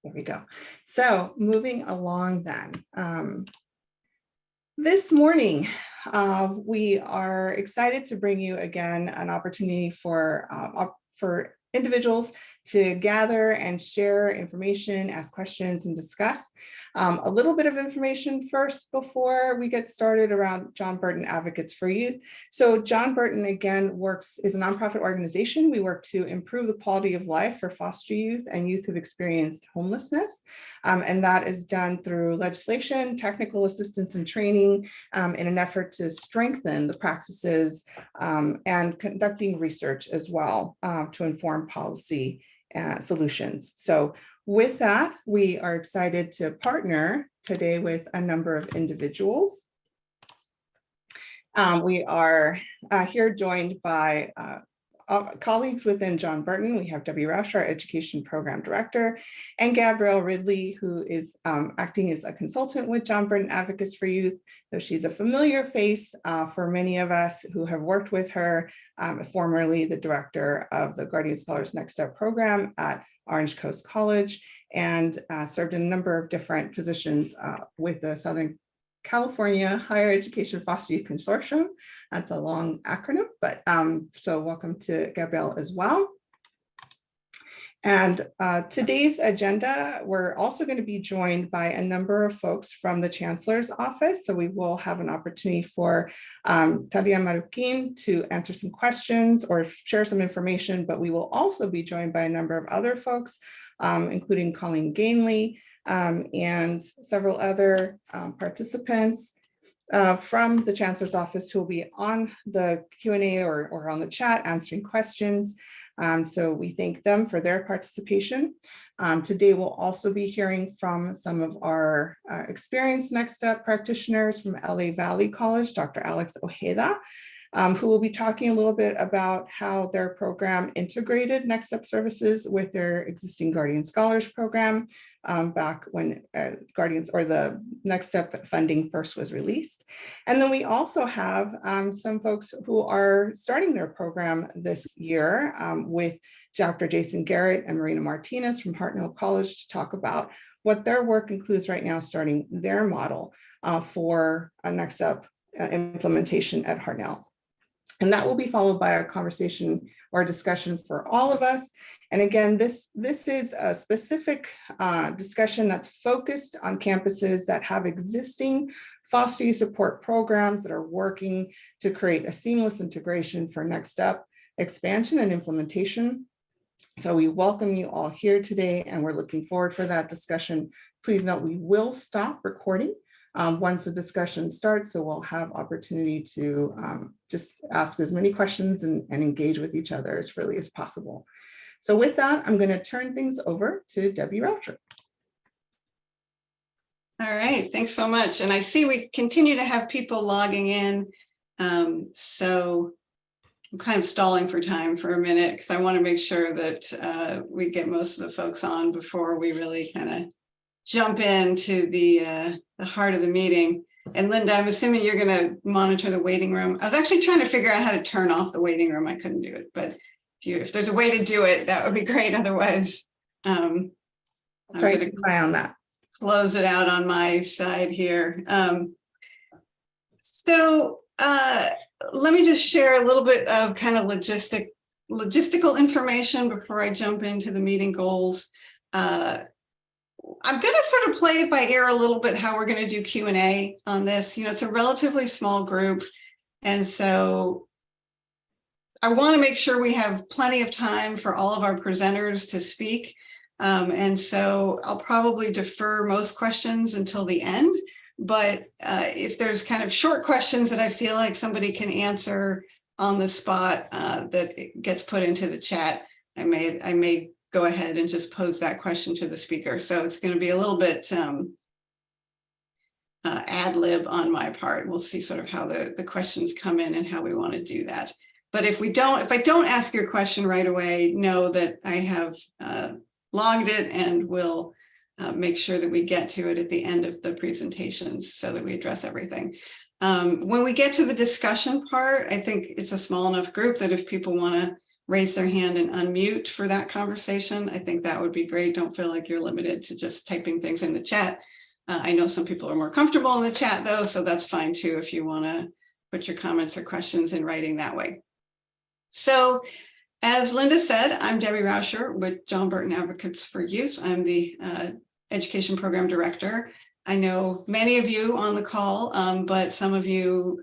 There we go. So moving along then. This morning, we are excited to bring you again an opportunity for individuals to gather and share information, ask questions, and discuss. A little bit of information first before we get started around John Burton Advocates for Youth. So John Burton, again, is a nonprofit organization. We work to improve the quality of life for foster youth and youth who've experienced homelessness. And that is done through legislation, technical assistance, and training in an effort to strengthen the practices and conducting research as well to inform policy solutions. So with that, we are excited to partner today with a number of individuals. We are here joined by colleagues within John Burton. We have Debbie Rausch, our Education Program Director, and Gabrielle Ridley, who is acting as a consultant with John Burton Advocates for Youth. So she's a familiar face for many of us who have worked with her, formerly the director of the Guardian Scholars NextUp program at Orange Coast College, and served in a number of different positions with the Southern California Higher Education Foster Youth Consortium. That's a long acronym, but so welcome to Gabrielle as well. And today's agenda, we're also going to be joined by a number of folks from the Chancellor's Office. So we will have an opportunity for Talia Maruquin to answer some questions or share some information, but we will also be joined by a number of other folks, including Colleen Gainley, and several other participants from the Chancellor's Office who will be on the Q&A or on the chat answering questions. So we thank them for their participation. Today we'll also be hearing from some of our experienced NextUp practitioners from LA Valley College, Dr. Alex Ojeda, who will be talking a little bit about how their program integrated NextUp services with their existing Guardian Scholars program back when Guardians or the NextUp funding first was released. And then we also have some folks who are starting their program this year with Dr. Jason Garrett and Marina Martinez from Hartnell College to talk about what their work includes right now, starting their model for a NextUp implementation at Hartnell. And that will be followed by a conversation or a discussion for all of us. And again, this is a specific discussion that's focused on campuses that have existing foster youth support programs that are working to create a seamless integration for NextUp expansion and implementation. So we welcome you all here today, and we're looking forward for that discussion. Please note we will stop recording once the discussion starts, so we'll have opportunity to just ask as many questions and engage with each other as freely as possible. So with that, I'm going to turn things over to Debbie Rausch. All right, thanks so much. And I see we continue to have people logging in, so I'm kind of stalling for time for a minute because I want to make sure that we get most of the folks on before we really kind of jump into the heart of the meeting. And Linda, I'm assuming you're going to monitor the waiting room. I was actually trying to figure out how to turn off the waiting room. I couldn't do it, but if there's a way to do it, that would be great. Otherwise, I'm try to try on that. Close it out on my side here. So let me just share a little bit of kind of logistical information before I jump into the meeting goals. I'm going to sort of play it by ear a little bit how we're going to do Q&A on this. You know, it's a relatively small group, and so I want to make sure we have plenty of time for all of our presenters to speak. And so I'll probably defer most questions until the end. But if there's kind of short questions that I feel like somebody can answer on the spot that gets put into the chat, I may go ahead and just pose that question to the speaker. So it's going to be a little bit ad lib on my part. We'll see sort of how the questions come in and how we want to do that. But if I don't ask your question right away, know that I have logged it and will make sure that we get to it at the end of the presentations so that we address everything. When we get to the discussion part, I think it's a small enough group that if people want to raise their hand and unmute for that conversation, I think that would be great. Don't feel like you're limited to just typing things in the chat. I know some people are more comfortable in the chat though, so that's fine too if you want to put your comments or questions in writing that way. So as Linda said, I'm Debbie Rauscher with John Burton Advocates for Youth. I'm the Education Program Director. I know many of you on the call, but some of you,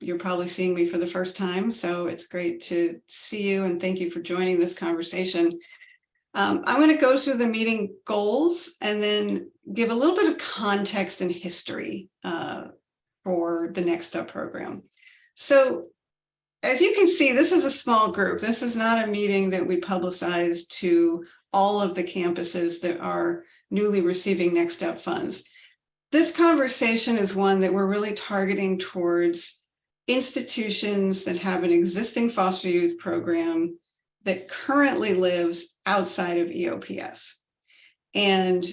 you're probably seeing me for the first time, so it's great to see you and thank you for joining this conversation. I'm going to go through the meeting goals and then give a little bit of context and history for the NextUp program. So as you can see, this is a small group. This is not a meeting that we publicize to all of the campuses that are newly receiving NextUp funds. This conversation is one that we're really targeting towards institutions that have an existing foster youth program that currently lives outside of EOPS. And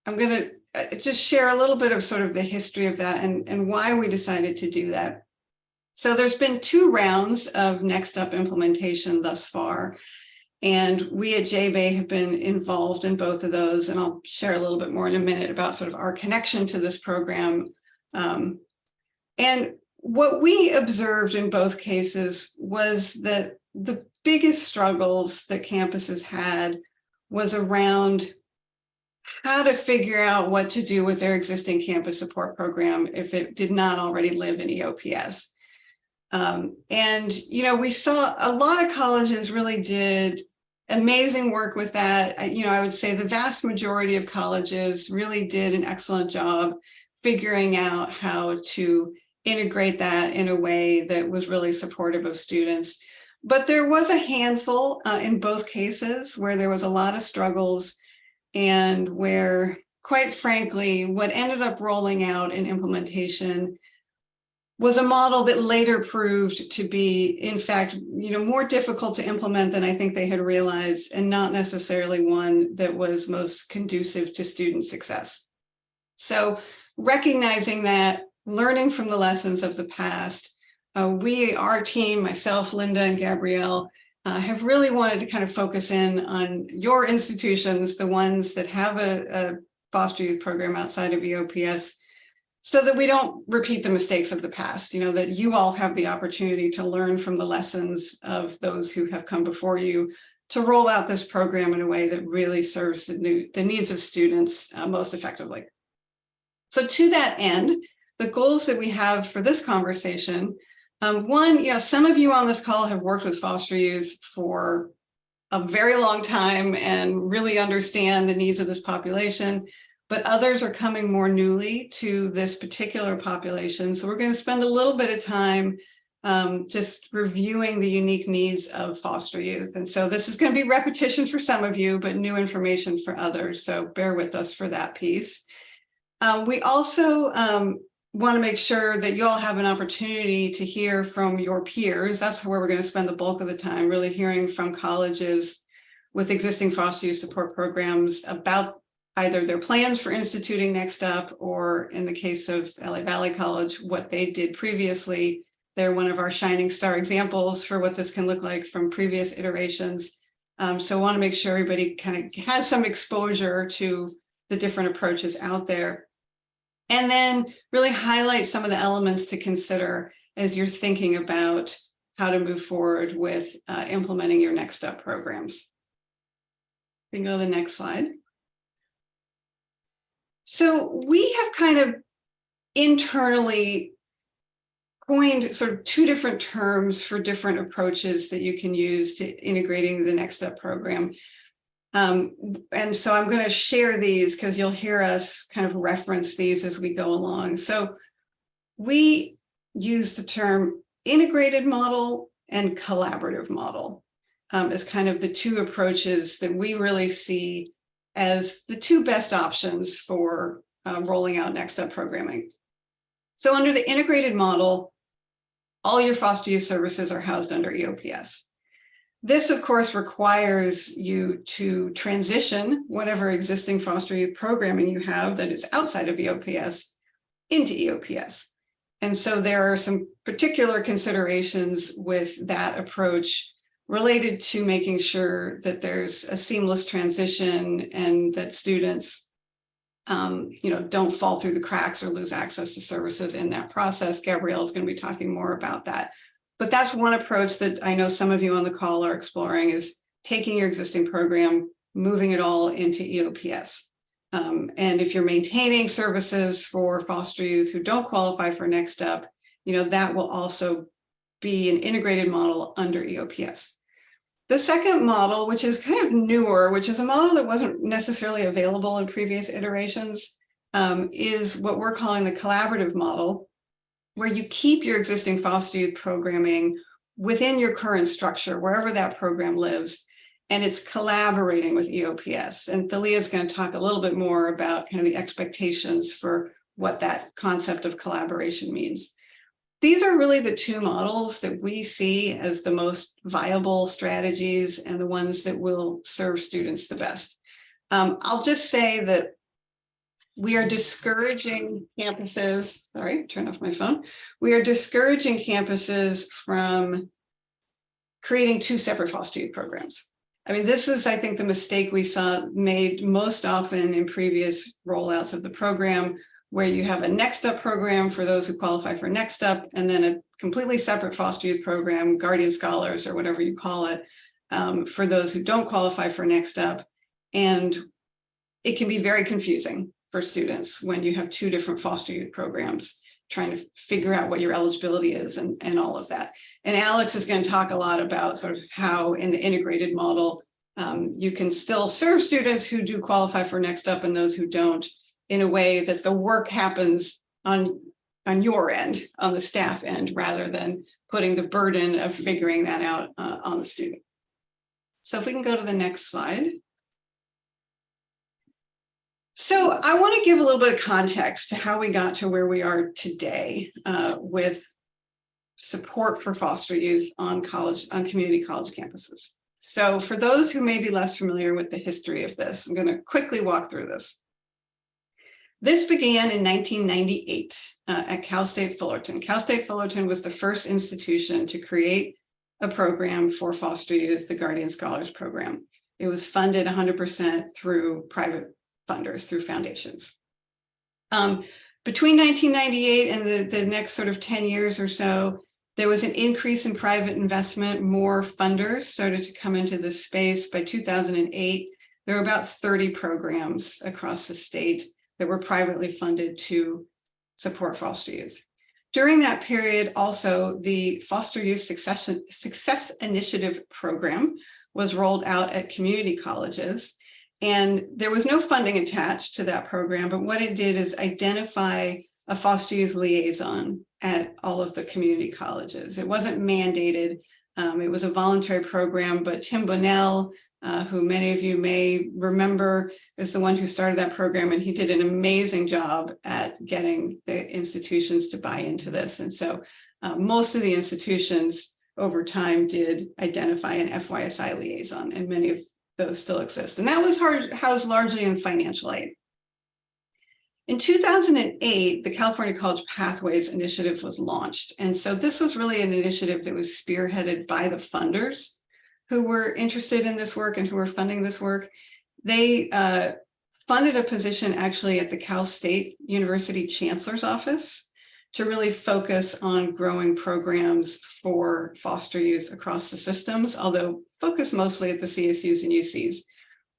I'm going to just share a little bit of sort of the history of that and why we decided to do that. So there's been 2 rounds of NextUp implementation thus far. And we at JBay have been involved in both of those. And I'll share a little bit more in a minute about sort of our connection to this program. And what we observed in both cases was that the biggest struggles that campuses had was around how to figure out what to do with their existing campus support program if it did not already live in EOPS. And, you know, we saw a lot of colleges really did amazing work with that. I would say the vast majority of colleges really did an excellent job figuring out how to integrate that in a way that was really supportive of students. But there was a handful in both cases where there was a lot of struggles and where, quite frankly, what ended up rolling out in implementation was a model that later proved to be, in fact, more difficult to implement than I think they had realized, and not necessarily one that was most conducive to student success. So recognizing that, learning from the lessons of the past, our team, myself, Linda, and Gabrielle, have really wanted to kind of focus in on your institutions, the ones that have a foster youth program outside of EOPS, so that we don't repeat the mistakes of the past, that you all have the opportunity to learn from the lessons of those who have come before you to roll out this program in a way that really serves the needs of students most effectively. So to that end, the goals that we have for this conversation, one, some of you on this call have worked with foster youth for a very long time and really understand the needs of this population, but others are coming more newly to this particular population. So we're going to spend a little bit of time just reviewing the unique needs of foster youth. And so this is going to be repetition for some of you, but new information for others. So bear with us for that piece. We also want to make sure that you all have an opportunity to hear from your peers. That's where we're going to spend the bulk of the time, really hearing from colleges with existing foster youth support programs about either their plans for instituting NextUp, or in the case of LA Valley College, what they did previously. They're one of our shining star examples for what this can look like from previous iterations. So I want to make sure everybody kind of has some exposure to the different approaches out there. And then really highlight some of the elements to consider as you're thinking about how to move forward with implementing your NextUp programs. We can go to the next slide. So we have kind of internally coined sort of 2 different terms for different approaches that you can use to integrating the NextUp program. And so I'm going to share these because you'll hear us kind of reference these as we go along. So we use the term integrated model and collaborative model as kind of the 2 approaches that we really see as the 2 best options for rolling out NextUp programming. So under the integrated model, all your foster youth services are housed under EOPS. This, of course, requires you to transition whatever existing foster youth programming you have that is outside of EOPS into EOPS. And so there are some particular considerations with that approach related to making sure that there's a seamless transition and that students don't fall through the cracks or lose access to services in that process. Gabrielle is going to be talking more about that. But that's one approach that I know some of you on the call are exploring, is taking your existing program, moving it all into EOPS. And if you're maintaining services for foster youth who don't qualify for NextUp, that will also be an integrated model under EOPS. The second model, which is kind of newer, which is a model that wasn't necessarily available in previous iterations, is what we're calling the collaborative model, where you keep your existing foster youth programming within your current structure, wherever that program lives, and it's collaborating with EOPS. And Thalia is going to talk a little bit more about kind of the expectations for what that concept of collaboration means. These are really the two models that we see as the most viable strategies and the ones that will serve students the best. I'll just say that we are discouraging campuses, sorry, turn off my phone. We are discouraging campuses from creating two separate foster youth programs. I mean, this is, I think, the mistake we saw made most often in previous rollouts of the program, where you have a NextUp program for those who qualify for NextUp, and then a completely separate foster youth program, Guardian Scholars, or whatever you call it, for those who don't qualify for NextUp. And it can be very confusing for students when you have two different foster youth programs, trying to figure out what your eligibility is and all of that. And Alex is going to talk a lot about sort of how in the integrated model, you can still serve students who do qualify for NextUp and those who don't, in a way that the work happens on your end, on the staff end, rather than putting the burden of figuring that out on the student. So if we can go to the next slide. So I want to give a little bit of context to how we got to where we are today with support for foster youth on community college campuses. So for those who may be less familiar with the history of this, I'm going to quickly walk through this. This began in 1998 at Cal State Fullerton. Cal State Fullerton was the first institution to create a program for foster youth, the Guardian Scholars Program. It was funded 100% through private funders, through foundations. Between 1998 and the next sort of 10 years or so, there was an increase in private investment. More funders started to come into this space. By 2008, there were about 30 programs across the state that were privately funded to support foster youth. During that period, also, the Foster Youth Success Initiative program was rolled out at community colleges. And there was no funding attached to that program, but what it did is identify a foster youth liaison at all of the community colleges. It wasn't mandated. It was a voluntary program, but Tim Bonnell, who many of you may remember, is the one who started that program, and he did an amazing job at getting the institutions to buy into this. And so most of the institutions over time did identify an FYSI liaison, and many of those still exist. And that was housed largely in financial aid. In 2008, the California College Pathways Initiative was launched. And so this was really an initiative that was spearheaded by the funders who were interested in this work and who were funding this work. They funded a position actually at the Cal State University Chancellor's Office to really focus on growing programs for foster youth across the systems, although focus mostly at the CSUs and UCs.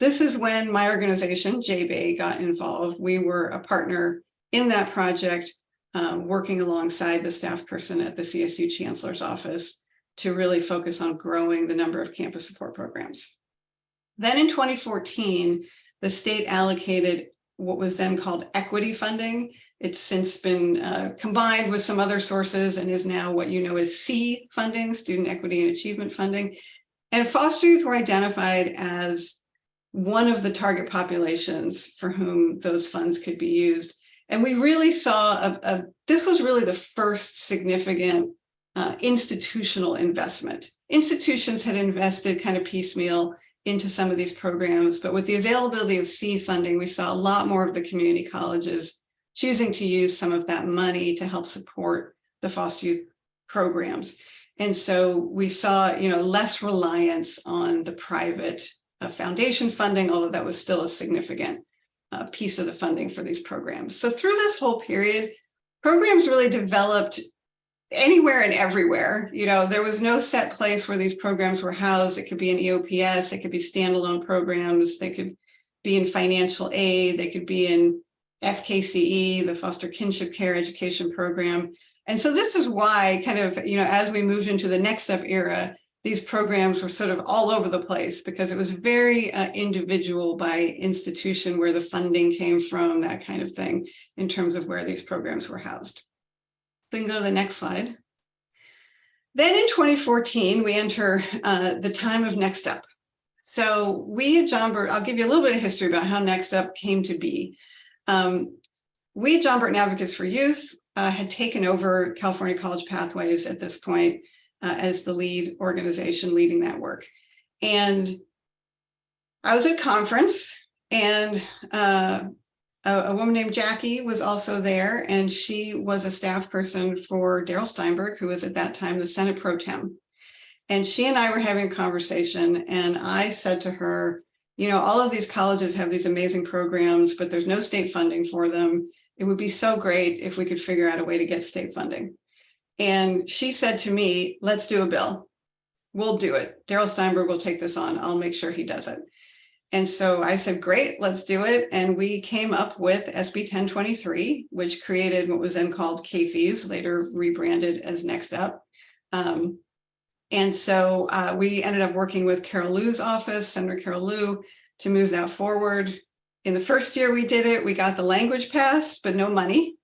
This is when my organization, JBay, got involved. We were a partner in that project, working alongside the staff person at the CSU Chancellor's Office to really focus on growing the number of campus support programs. Then in 2014, the state allocated what was then called equity funding. It's since been combined with some other sources and is now what you know as C funding, Student Equity and Achievement Funding. And foster youth were identified as one of the target populations for whom those funds could be used. And we really saw this was really the first significant institutional investment. Institutions had invested kind of piecemeal into some of these programs, but with the availability of C funding, we saw a lot more of the community colleges choosing to use some of that money to help support the foster youth programs. And so we saw, less reliance on the private foundation funding, although that was still a significant piece of the funding for these programs. So through this whole period, programs really developed anywhere and everywhere. There was no set place where these programs were housed. It could be in EOPS, it could be standalone programs, they could be in financial aid, they could be in FKCE, the Foster Kinship Care Education Program. And so this is why kind of, as we moved into the NextUp era, these programs were sort of all over the place because it was very individual by institution where the funding came from, that kind of thing, in terms of where these programs were housed. We can go to the next slide. Then in 2014, we enter the time of NextUp. So we at John Burton, I'll give you a little bit of history about how NextUp came to be. We at John Burton Advocates for Youth had taken over California College Pathways at this point as the lead organization leading that work. And I was at a conference, and a woman named Jackie was also there, and she was a staff person for Darrell Steinberg, who was at that time the Senate Pro Tem. And she and I were having a conversation, and I said to her, all of these colleges have these amazing programs, but there's no state funding for them. It would be so great if we could figure out a way to get state funding. And she said to me, let's do a bill. We'll do it. Darrell Steinberg will take this on. I'll make sure he does it. And so I said, great, let's do it. And we came up with SB 1023, which created what was then called KFES, later rebranded as NextUp. And so we ended up working with Carol Liu's office, Senator Carol Liu, to move that forward. In the first year we did it, we got the language passed, but no money.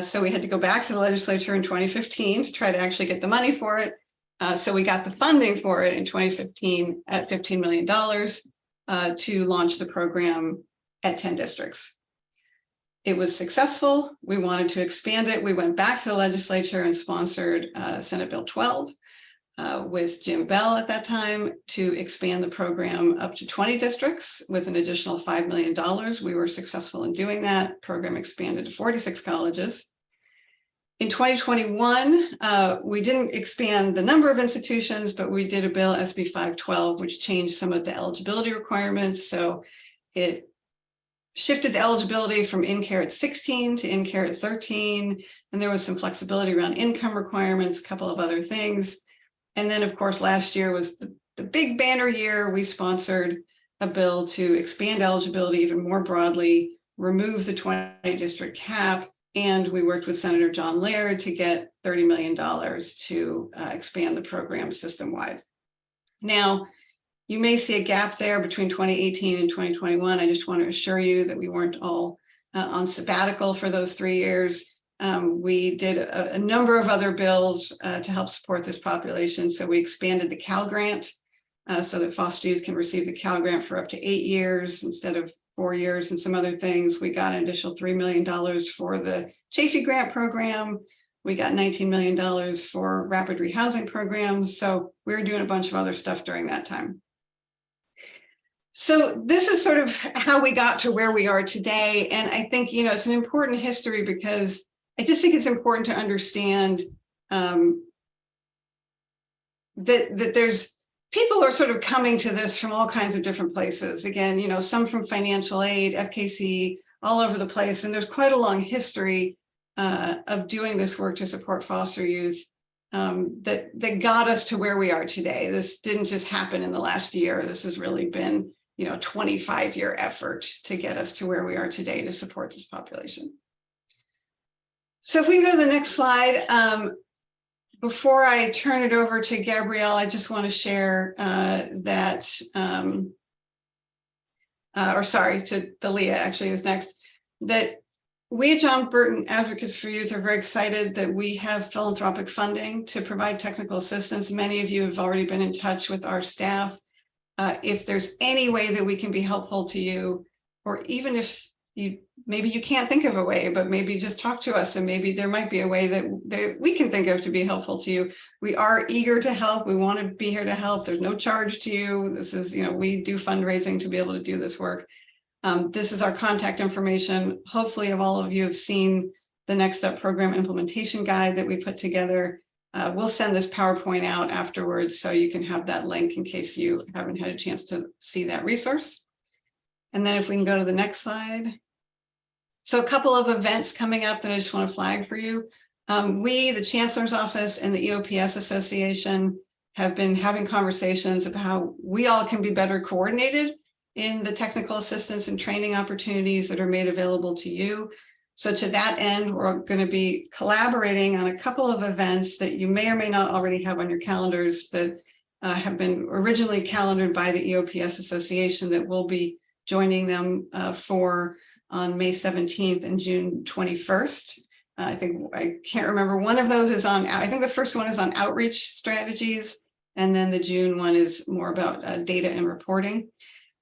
So we had to go back to the legislature in 2015 to try to actually get the money for it. So we got the funding for it in 2015 at $15 million to launch the program at 10 districts. It was successful. We wanted to expand it. We went back to the legislature and sponsored Senate Bill 12 with Jim Bell at that time to expand the program up to 20 districts with an additional $5 million. We were successful in doing that. Program expanded to 46 colleges. In 2021, we didn't expand the number of institutions, but we did a bill, SB 512, which changed some of the eligibility requirements. So it shifted the eligibility from in-care at 16 to in-care at 13. And there was some flexibility around income requirements, a couple of other things. And then, of course, last year was the big banner year. We sponsored a bill to expand eligibility even more broadly, remove the 20 district cap, and we worked with Senator John Laird to get $30 million to expand the program system-wide. Now, you may see a gap there between 2018 and 2021. I just want to assure you that we weren't all on sabbatical for those 3 years. We did a number of other bills to help support this population. So we expanded the Cal Grant so that foster youth can receive the Cal Grant for up to 8 years instead of 4 years, and some other things. We got an additional $3 million for the Chafee Grant program. We got $19 million for rapid rehousing programs. So we were doing a bunch of other stuff during that time. So this is sort of how we got to where we are today. And I think, it's an important history because I just think it's important to understand that there's people are sort of coming to this from all kinds of different places. Again, some from financial aid, FKC, all over the place. And there's quite a long history of doing this work to support foster youth that got us to where we are today. This didn't just happen in the last year. This has really been, 25-year effort to get us to where we are today to support this population. So if we go to the next slide, before I turn it over to Gabrielle, I just want to share to Dalia actually is next, that we at John Burton Advocates for Youth are very excited that we have philanthropic funding to provide technical assistance. Many of you have already been in touch with our staff. If there's any way that we can be helpful to you, or even if maybe you can't think of a way, but maybe just talk to us and maybe there might be a way that we can think of to be helpful to you. We are eager to help. We want to be here to help. There's no charge to you. This is, we do fundraising to be able to do this work. This is our contact information. Hopefully all of you have seen the NextUp program implementation guide that we put together. we'll send this PowerPoint out afterwards so you can have that link in case you haven't had a chance to see that resource. And then if we can go to the next slide. So a couple of events coming up that I just want to flag for you. We, the Chancellor's Office and the EOPS Association, have been having conversations about how we all can be better coordinated in the technical assistance and training opportunities that are made available to you. So to that end, we're going to be collaborating on a couple of events that you may or may not already have on your calendars that have been originally calendared by the EOPS Association that will be joining them for on May 17th and June 21st. I can't remember. One of those is on, I think the first one is on outreach strategies. And then the June one is more about data and reporting.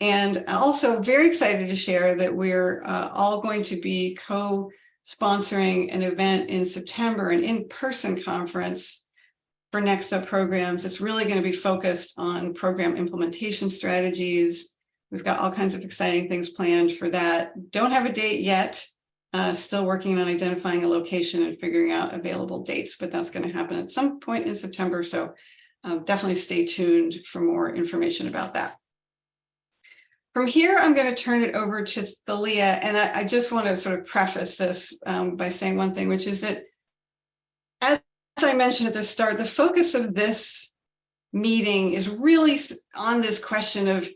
And also very excited to share that we're all going to be co-sponsoring an event in September, an in-person conference for NextUp programs. It's really going to be focused on program implementation strategies. We've got all kinds of exciting things planned for that. Don't have a date yet. Still working on identifying a location and figuring out available dates, but that's going to happen at some point in September. So definitely stay tuned for more information about that. From here, I'm going to turn it over to Thalia, and I just want to sort of preface this by saying one thing, which is that, as I mentioned at the start, the focus of this meeting is really on this question of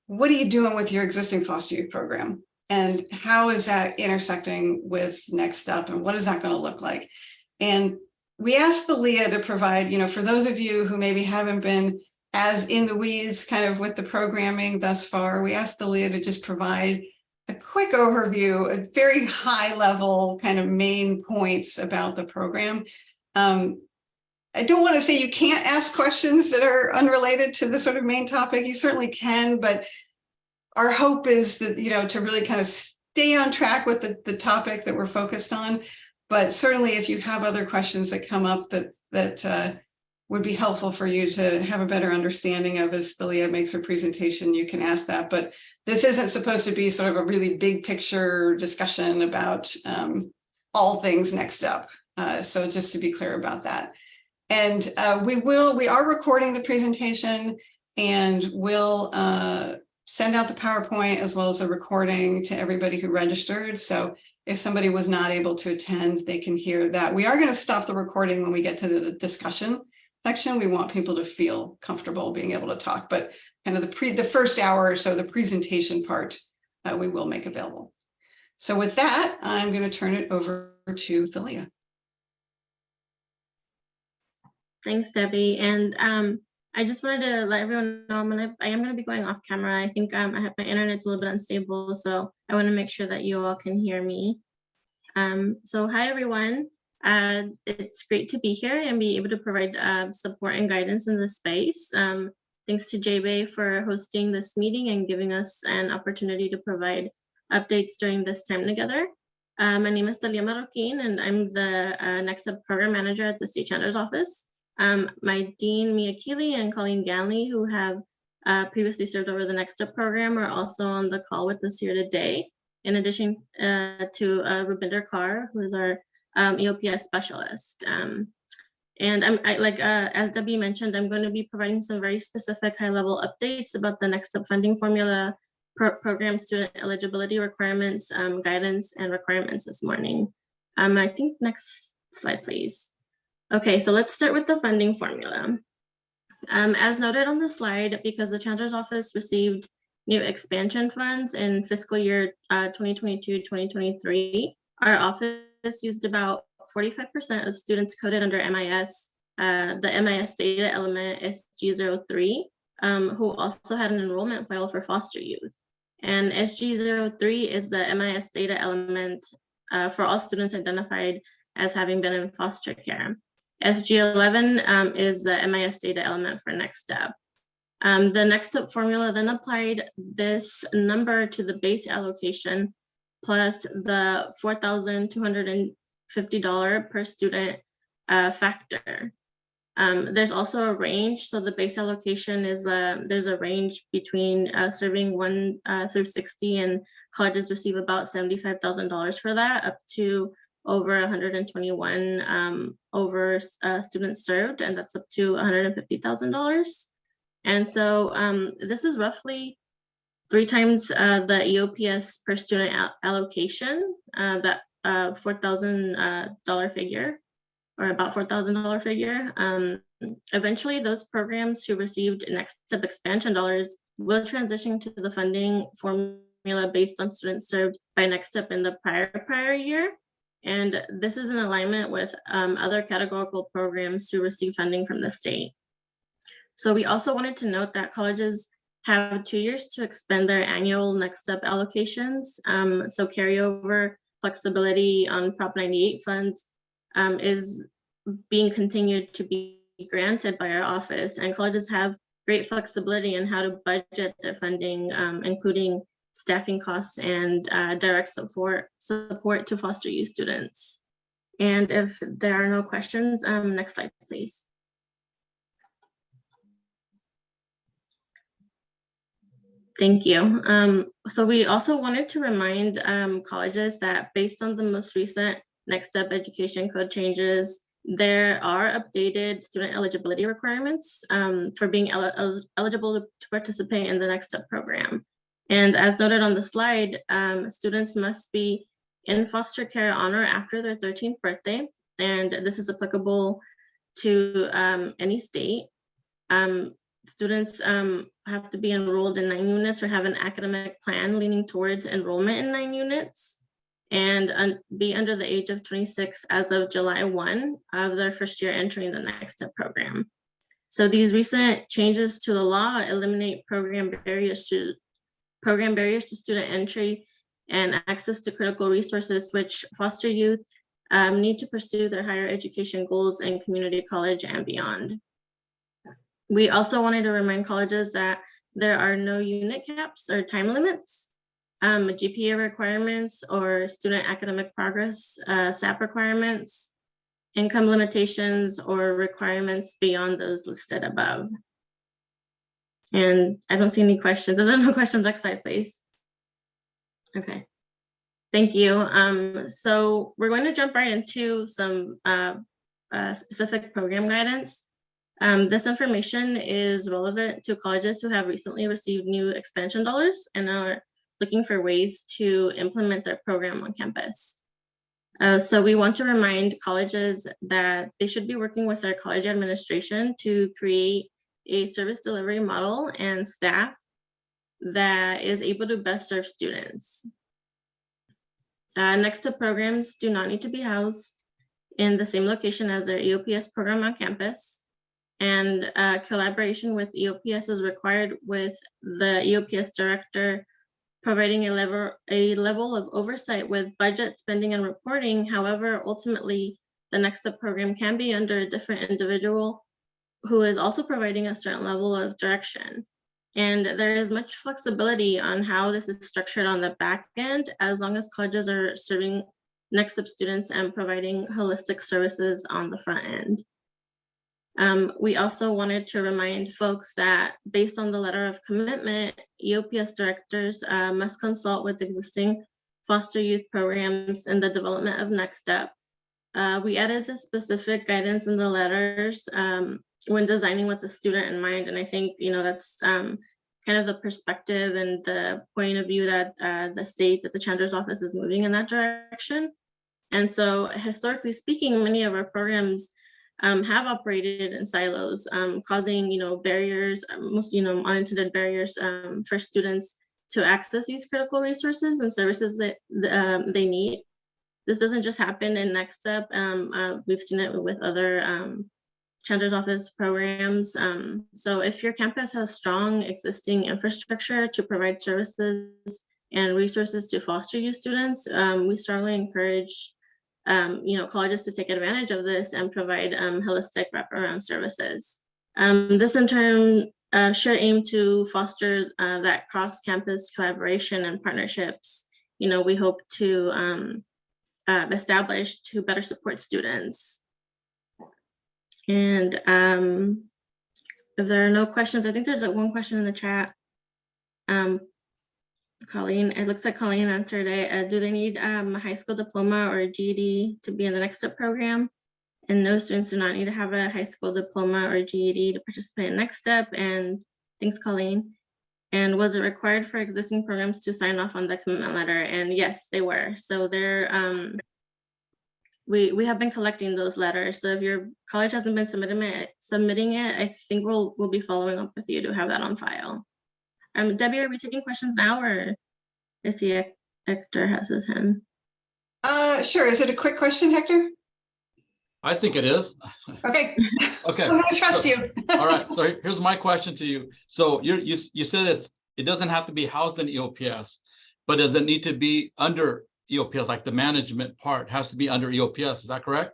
what are you doing with your existing foster youth program, and how is that intersecting with NextUp, and what is that going to look like? And we asked Thalia to provide, for those of you who maybe haven't been as in the weeds kind of with the programming thus far, we asked Thalia to just provide a quick overview, a very high level kind of main points about the program. I don't want to say you can't ask questions that are unrelated to the sort of main topic. You certainly can, but our hope is that, to really kind of stay on track with the topic that we're focused on. But certainly if you have other questions that come up that would be helpful for you to have a better understanding of as Thalia makes her presentation, you can ask that. But this isn't supposed to be sort of a really big picture discussion about all things NextUp. So just to be clear about that. And we are recording the presentation, and we'll send out the PowerPoint as well as a recording to everybody who registered. So if somebody was not able to attend, they can hear that. We are going to stop the recording when we get to the discussion section. We want people to feel comfortable being able to talk, but kind of the first hour or so, the presentation part, we will make available. So with that, I'm going to turn it over to Thalia. Thanks, Debbie. And I just wanted to let everyone know I am going to be going off camera. I think my internet's a little bit unstable, so I want to make sure that you all can hear me. So hi, everyone. It's great to be here and be able to provide support and guidance in this space. Thanks to JBay for hosting this meeting and giving us an opportunity to provide updates during this time together. My name is Thalia Marroquin, and I'm the NextUp Program Manager at the State Chancellor's Office. My Dean, Mia Keeley, and Colleen Ganley, who have previously served over the NextUp program, are also on the call with us here today, in addition to Rubinder Kaur, who is our EOPS specialist. And as Debbie mentioned, I'm going to be providing some very specific high-level updates about the NextUp funding formula, program student eligibility requirements, guidance, and requirements this morning. I think next slide, please. Okay, so let's start with the funding formula. As noted on the slide, because the Chancellor's Office received new expansion funds in fiscal year 2022-2023, our office used about 45% of students coded under MIS, the MIS data element SG03, who also had an enrollment file for foster youth. And SG03 is the MIS data element for all students identified as having been in foster care. SG11 is the MIS data element for NextUp. The NextUp formula then applied this number to the base allocation plus the $4,250 per student factor. There's also a range. So the base allocation is there's a range between serving 1 through 60, and colleges receive about $75,000 for that, up to over 121 over students served, and that's up to $150,000. And so this is roughly 3 times the EOPS per student allocation, that $4,000 figure, or about $4,000 figure. Eventually, those programs who received NextUp expansion dollars will transition to the funding formula based on students served by NextUp in the prior year. And this is in alignment with other categorical programs who receive funding from the state. So we also wanted to note that colleges have 2 years to expend their annual NextUp allocations. So carryover flexibility on Prop 98 funds is being continued to be granted by our office, and colleges have great flexibility in how to budget their funding, including staffing costs and direct support to foster youth students. And if there are no questions, next slide, please. Thank you. So we also wanted to remind colleges that based on the most recent NextUp education code changes, there are updated student eligibility requirements for being eligible to participate in the NextUp program. And as noted on the slide, students must be in foster care on or after their 13th birthday, and this is applicable to any state. Students have to be enrolled in 9 units or have an academic plan leaning towards enrollment in 9 units, and be under the age of 26 as of July 1 of their first year entering the NextUp program. So these recent changes to the law eliminate program barriers to student entry and access to critical resources, which foster youth need to pursue their higher education goals in community college and beyond. We also wanted to remind colleges that there are no unit caps or time limits, GPA requirements or student academic progress, SAP requirements, income limitations, or requirements beyond those listed above. And I don't see any questions. If there are no questions, next slide, please. Okay, thank you. So we're going to jump right into some specific program guidance. This information is relevant to colleges who have recently received new expansion dollars and are looking for ways to implement their program on campus. So we want to remind colleges that they should be working with their college administration to create a service delivery model and staff that is able to best serve students. NextUp programs do not need to be housed in the same location as their EOPS program on campus. And collaboration with EOPS is required, with the EOPS director providing a level of oversight with budget, spending, and reporting. However, ultimately, the NextUp program can be under a different individual who is also providing a certain level of direction. And there is much flexibility on how this is structured on the back end, as long as colleges are serving NextUp students and providing holistic services on the front end. We also wanted to remind folks that based on the letter of commitment, EOPS directors must consult with existing foster youth programs in the development of NextUp. We added the specific guidance in the letters when designing with the student in mind, and I think that's kind of the perspective and the point of view that the Chancellor's office is moving in that direction. And so historically speaking, many of our programs have operated in silos, causing barriers, most unintended barriers for students to access these critical resources and services that they need. This doesn't just happen in NextUp. We've seen it with other Chancellor's office programs. So if your campus has strong existing infrastructure to provide services and resources to foster youth students, we strongly encourage colleges to take advantage of this and provide holistic wraparound services. This in turn should aim to foster that cross-campus collaboration and partnerships we hope to establish to better support students. And if there are no questions, I think there's one question in the chat. Colleen, it looks like Colleen answered it. Do they need a high school diploma or a GED to be in the NextUp program? And no, students do not need to have a high school diploma or GED to participate in NextUp. And thanks, Colleen. And was it required for existing programs to sign off on the commitment letter? And yes, they were. So they're we have been collecting those letters. So if your college hasn't been submitting it, I think we'll be following up with you to have that on file. Debbie, are we taking questions now, or I see Hector has his hand? Sure. Is it a quick question, Hector? I think it is. Okay. Okay. I'm gonna trust you. All right. So here's my question to you. So you said it doesn't have to be housed in EOPS, but does it need to be under EOPS, like the management part has to be under EOPS? Is that correct?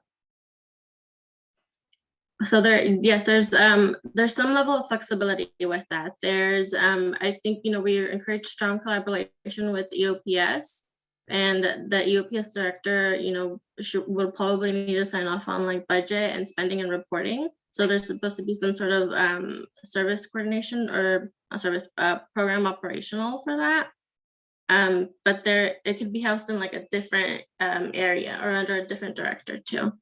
So yes, there's some level of flexibility with that. There's I think, you know, we encourage strong collaboration with EOPS, and the EOPS director, you know, will probably need to sign off on like budget and spending and reporting. So there's supposed to be some sort of service coordination or a service program operational for that. But it could be housed in like a different area or under a different director too.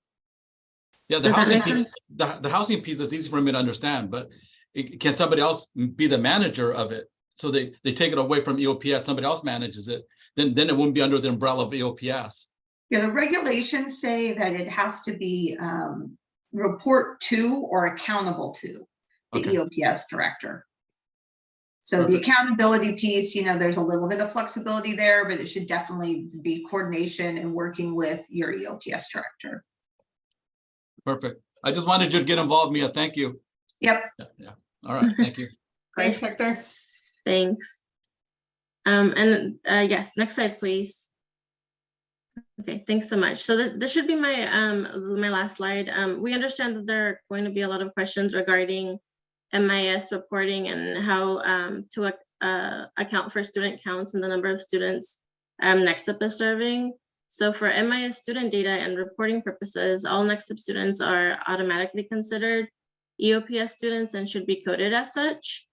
Yeah, the Does that housing make piece, sense? the housing piece is easy for me to understand, but can somebody else be the manager of it? So they take it away from EOPS, somebody else manages it, then it wouldn't be under the umbrella of EOPS. Yeah, the regulations say that it has to be report to or accountable to the Okay. EOPS director. So the Perfect. accountability piece, you know, there's a little bit of flexibility there, but it should definitely be coordination and working with your EOPS director. Perfect. I just wanted you to get involved, Mia. Thank you. Yep. Yeah. All right. Thank you. Thanks, Hector. Thanks. Yes, next slide, please. Okay, thanks so much. So this should be my my last slide. We understand that there are going to be a lot of questions regarding MIS reporting and how to account for student counts and the number of students NextUp is serving. So for MIS student data and reporting purposes, all NextUp students are automatically considered EOPS students and should be coded as such.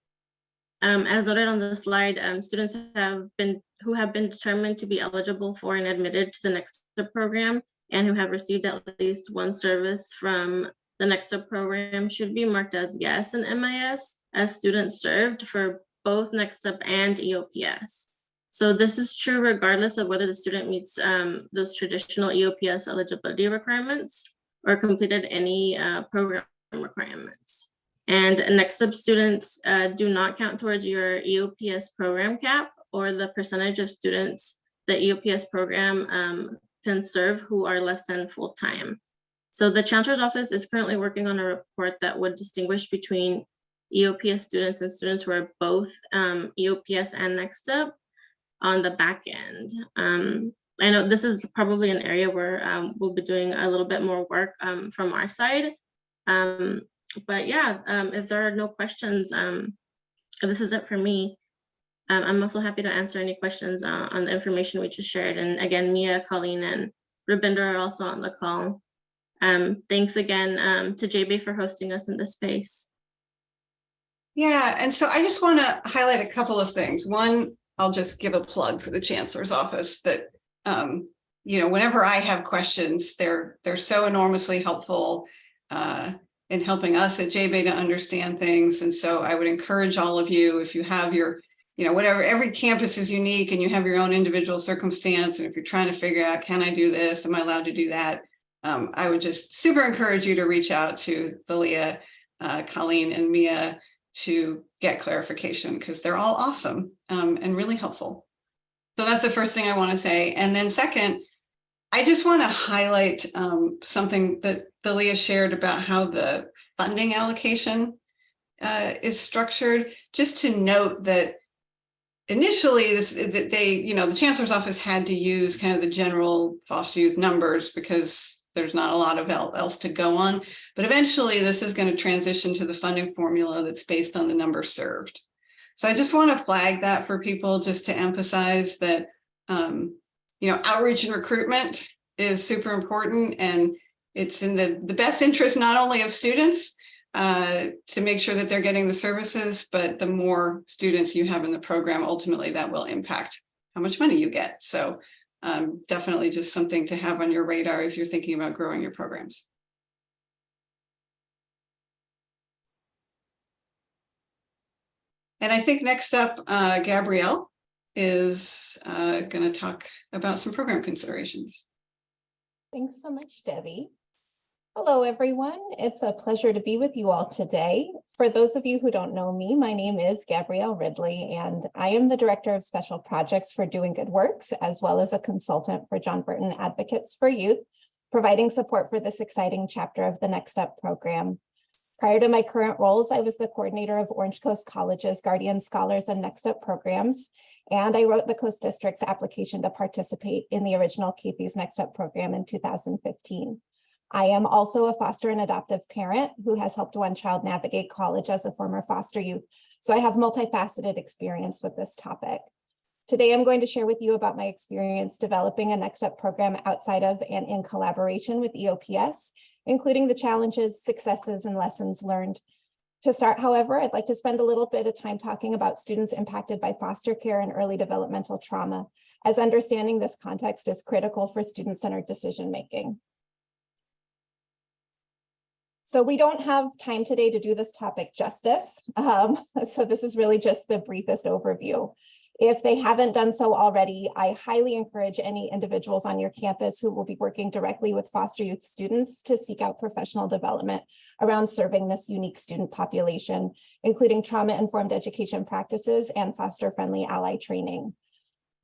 As noted on the slide, students who have been determined to be eligible for and admitted to the NextUp program and who have received at least one service from the NextUp program should be marked as yes in MIS as students served for both NextUp and EOPS. So this is true regardless of whether the student meets those traditional EOPS eligibility requirements or completed any program requirements. And NextUp students do not count towards your EOPS program cap or the percentage of students the EOPS program can serve who are less than full-time. So the Chancellor's Office is currently working on a report that would distinguish between EOPS students and students who are both EOPS and NextUp on the back end. I know this is probably an area where we'll be doing a little bit more work from our side. But yeah, if there are no questions, this is it for me. I'm also happy to answer any questions on the information we just shared. And again, Mia, Colleen, and Rubinder are also on the call. Thanks again to JB for hosting us in this space. Yeah, and so I just want to highlight a couple of things. One, I'll just give a plug for the Chancellor's Office that, you know, whenever I have questions, they're so enormously helpful in helping us at JBay to understand things. And so I would encourage all of you, if you have your, you know, whatever, every campus is unique and you have your own individual circumstance. And if you're trying to figure out, can I do this? Am I allowed to do that? I would just super encourage you to reach out to Thalia, Colleen, and Mia to get clarification, because they're all awesome and really helpful. So that's the first thing I want to say. And then second, I just want to highlight something that Thalia shared about how the funding allocation is structured. Just to note that initially the Chancellor's Office had to use kind of the general foster youth numbers because there's not a lot of else to go on. But eventually this is going to transition to the funding formula that's based on the number served. So I just want to flag that for people, just to emphasize that, you know, outreach and recruitment is super important, and it's in the best interest not only of students, to make sure that they're getting the services, but the more students you have in the program, ultimately that will impact how much money you get. So definitely just something to have on your radar as you're thinking about growing your programs. And I think next up, Gabrielle is going to talk about some program considerations. Thanks so much, Debbie. Hello, everyone. It's a pleasure to be with you all today. For those of you who don't know me, my name is Gabrielle Ridley, and I am the Director of Special Projects for Doing Good Works, as well as a consultant for John Burton Advocates for Youth, providing support for this exciting chapter of the NextUp program. Prior to my current roles, I was the coordinator of Orange Coast College's Guardian Scholars and NextUp programs, and I wrote the Coast District's application to participate in the original KP's NextUp program in 2015. I am also a foster and adoptive parent who has helped one child navigate college as a former foster youth, so I have multifaceted experience with this topic. Today, I'm going to share with you about my experience developing a NextUp program outside of and in collaboration with EOPS, including the challenges, successes, and lessons learned. To start, however, I'd like to spend a little bit of time talking about students impacted by foster care and early developmental trauma, as understanding this context is critical for student-centered decision-making. So we don't have time today to do this topic justice. So this is really just the briefest overview. If they haven't done so already, I highly encourage any individuals on your campus who will be working directly with foster youth students to seek out professional development around serving this unique student population, including trauma-informed education practices and foster-friendly ally training.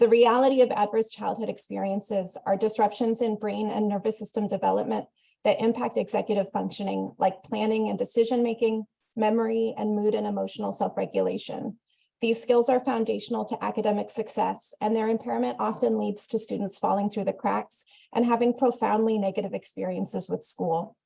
The reality of adverse childhood experiences are disruptions in brain and nervous system development that impact executive functioning, like planning and decision-making, memory, and mood and emotional self-regulation. These skills are foundational to academic success, and their impairment often leads to students falling through the cracks and having profoundly negative experiences with school.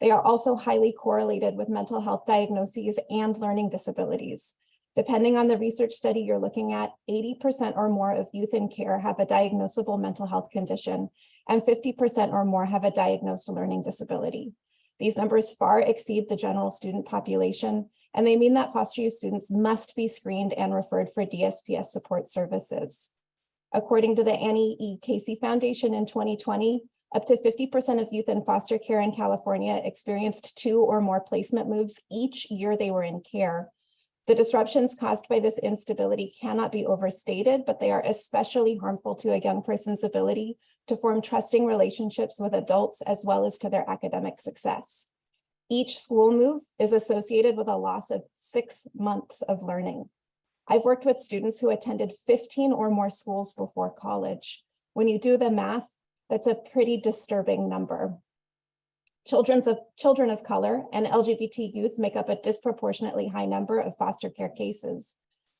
They are also highly correlated with mental health diagnoses and learning disabilities. Depending on the research study you're looking at, 80% or more of youth in care have a diagnosable mental health condition, and 50% or more have a diagnosed learning disability. These numbers far exceed the general student population, and they mean that foster youth students must be screened and referred for DSPS support services. According to the Annie E. Casey Foundation in 2020, up to 50% of youth in foster care in California experienced 2 or more placement moves each year they were in care. The disruptions caused by this instability cannot be overstated, but they are especially harmful to a young person's ability to form trusting relationships with adults as well as to their academic success. Each school move is associated with a loss of 6 months of learning. I've worked with students who attended 15 or more schools before college. When you do the math, that's a pretty disturbing number. Children of color and LGBT youth make up a disproportionately high number of foster care cases.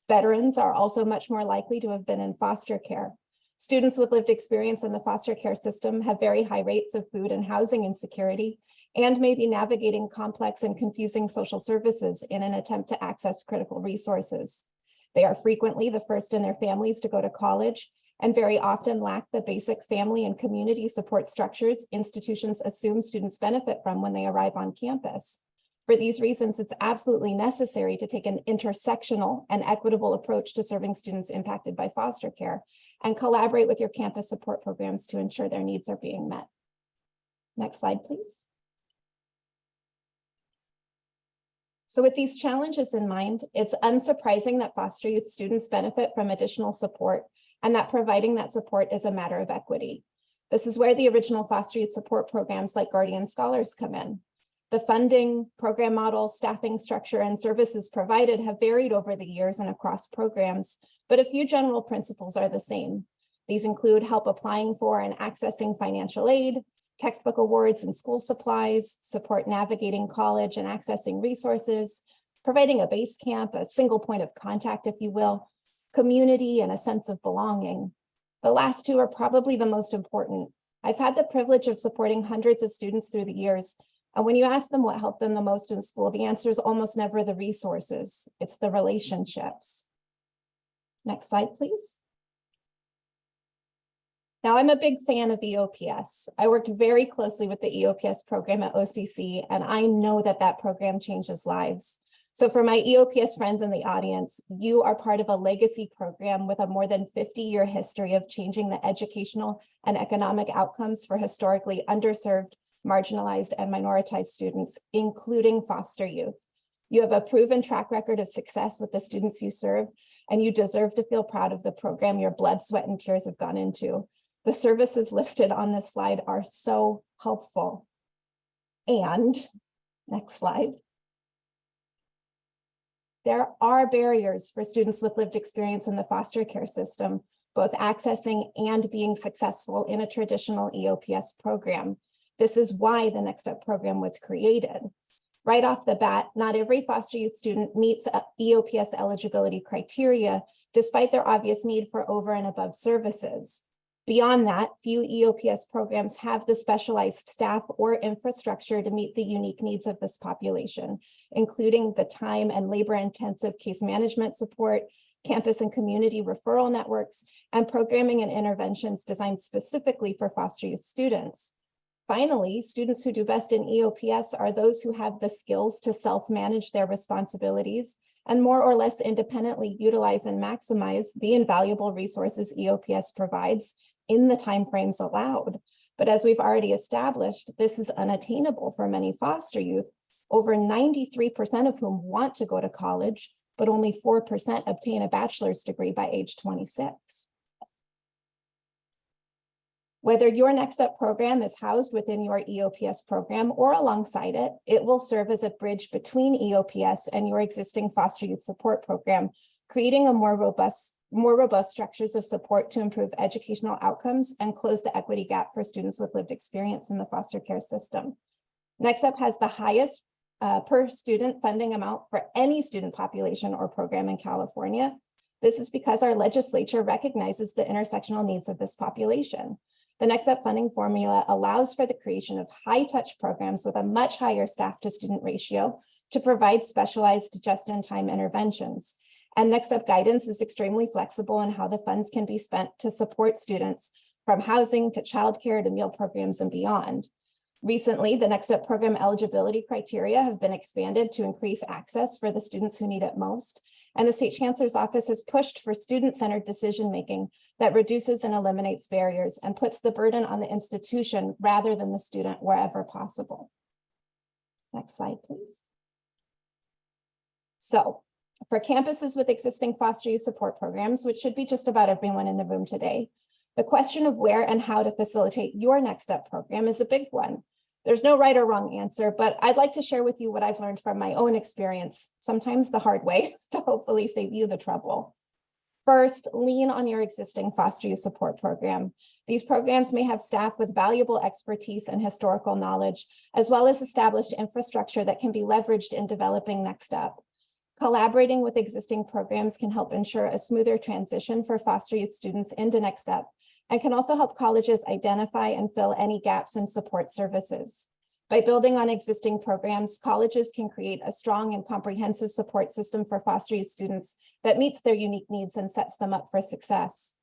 Veterans are also much more likely to have been in foster care. Students with lived experience in the foster care system have very high rates of food and housing insecurity and may be navigating complex and confusing social services in an attempt to access critical resources. They are frequently the first in their families to go to college and very often lack the basic family and community support structures institutions assume students benefit from when they arrive on campus. For these reasons, it's absolutely necessary to take an intersectional and equitable approach to serving students impacted by foster care and collaborate with your campus support programs to ensure their needs are being met. Next slide, please. So with these challenges in mind, it's unsurprising that foster youth students benefit from additional support and that providing that support is a matter of equity. This is where the original foster youth support programs like Guardian Scholars come in. The funding, program model, staffing structure, and services provided have varied over the years and across programs, but a few general principles are the same. These include help applying for and accessing financial aid, textbook awards and school supplies, support navigating college and accessing resources, providing a base camp, a single point of contact, if you will, community, and a sense of belonging. The last two are probably the most important. I've had the privilege of supporting hundreds of students through the years, and when you ask them what helped them the most in school, the answer is almost never the resources, it's the relationships. Next slide, please. Now, I'm a big fan of EOPS. I worked very closely with the EOPS program at OCC, and I know that that program changes lives. So for my EOPS friends in the audience, you are part of a legacy program with a more than 50-year history of changing the educational and economic outcomes for historically underserved, marginalized, and minoritized students, including foster youth. You have a proven track record of success with the students you serve, and you deserve to feel proud of the program your blood, sweat, and tears have gone into. The services listed on this slide are so helpful. And, next slide. There are barriers for students with lived experience in the foster care system, both accessing and being successful in a traditional EOPS program. This is why the NextUp program was created. Right off the bat, not every foster youth student meets EOPS eligibility criteria, despite their obvious need for over and above services. Beyond that, few EOPS programs have the specialized staff or infrastructure to meet the unique needs of this population, including the time and labor-intensive case management support, campus and community referral networks, and programming and interventions designed specifically for foster youth students. Finally, students who do best in EOPS are those who have the skills to self-manage their responsibilities and more or less independently utilize and maximize the invaluable resources EOPS provides in the timeframes allowed. But as we've already established, this is unattainable for many foster youth, over 93% of whom want to go to college, but only 4% obtain a bachelor's degree by age 26. Whether your NextUp program is housed within your EOPS program or alongside it, it will serve as a bridge between EOPS and your existing foster youth support program, creating a more robust structures of support to improve educational outcomes and close the equity gap for students with lived experience in the foster care system. NextUp has the highest per student funding amount for any student population or program in California. This is because our legislature recognizes the intersectional needs of this population. The NextUp funding formula allows for the creation of high-touch programs with a much higher staff-to-student ratio to provide specialized just-in-time interventions. And NextUp guidance is extremely flexible in how the funds can be spent to support students from housing to childcare to meal programs and beyond. Recently, the NextUp program eligibility criteria have been expanded to increase access for the students who need it most. And the State Chancellor's Office has pushed for student-centered decision-making that reduces and eliminates barriers and puts the burden on the institution rather than the student wherever possible. Next slide, please. So, for campuses with existing foster youth support programs, which should be just about everyone in the room today, the question of where and how to facilitate your NextUp program is a big one. There's no right or wrong answer, but I'd like to share with you what I've learned from my own experience, sometimes the hard way, to hopefully save you the trouble. First, lean on your existing foster youth support program. These programs may have staff with valuable expertise and historical knowledge, as well as established infrastructure that can be leveraged in developing NextUp. Collaborating with existing programs can help ensure a smoother transition for foster youth students into NextUp and can also help colleges identify and fill any gaps in support services. By building on existing programs, colleges can create a strong and comprehensive support system for foster youth students that meets their unique needs and sets them up for success.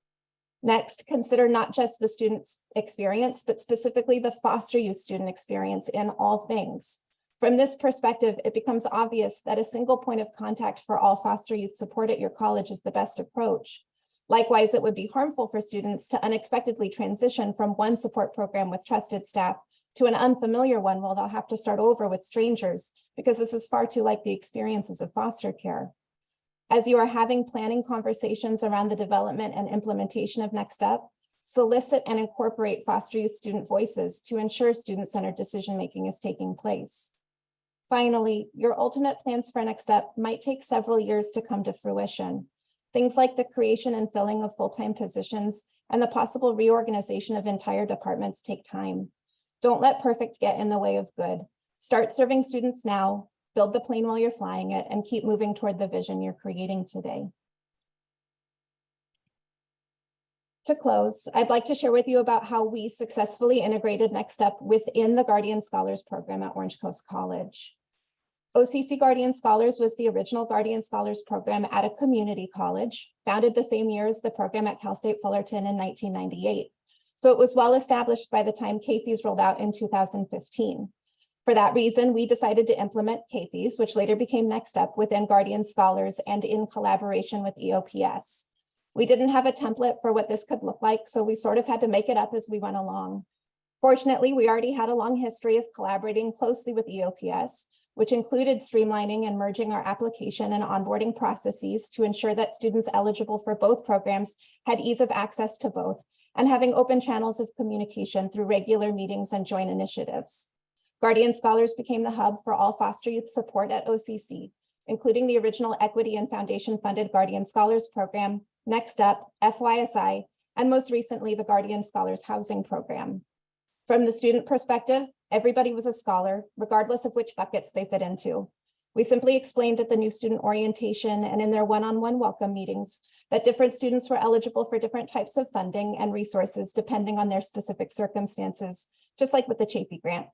Next, consider not just the student's experience, but specifically the foster youth student experience in all things. From this perspective, it becomes obvious that a single point of contact for all foster youth support at your college is the best approach. Likewise, it would be harmful for students to unexpectedly transition from one support program with trusted staff to an unfamiliar one while they'll have to start over with strangers, because this is far too like the experiences of foster care. As you are having planning conversations around the development and implementation of NextUp, solicit and incorporate foster youth student voices to ensure student-centered decision-making is taking place. Finally, your ultimate plans for NextUp might take several years to come to fruition. Things like the creation and filling of full-time positions and the possible reorganization of entire departments take time. Don't let perfect get in the way of good. Start serving students now, build the plane while you're flying it, and keep moving toward the vision you're creating today. To close, I'd like to share with you about how we successfully integrated NextUp within the Guardian Scholars Program at Orange Coast College. OCC Guardian Scholars was the original Guardian Scholars program at a community college, founded the same year as the program at Cal State Fullerton in 1998. So it was well established by the time KFES rolled out in 2015. For that reason, we decided to implement KFES, which later became NextUp, within Guardian Scholars and in collaboration with EOPS. We didn't have a template for what this could look like, so we sort of had to make it up as we went along. Fortunately, we already had a long history of collaborating closely with EOPS, which included streamlining and merging our application and onboarding processes to ensure that students eligible for both programs had ease of access to both, and having open channels of communication through regular meetings and joint initiatives. Guardian Scholars became the hub for all foster youth support at OCC, including the original Equity and Foundation funded Guardian Scholars Program, NextUp, FYSI, and most recently, the Guardian Scholars Housing Program. From the student perspective, everybody was a scholar, regardless of which buckets they fit into. We simply explained at the new student orientation and in their one-on-one welcome meetings that different students were eligible for different types of funding and resources depending on their specific circumstances, just like with the Chafee grant.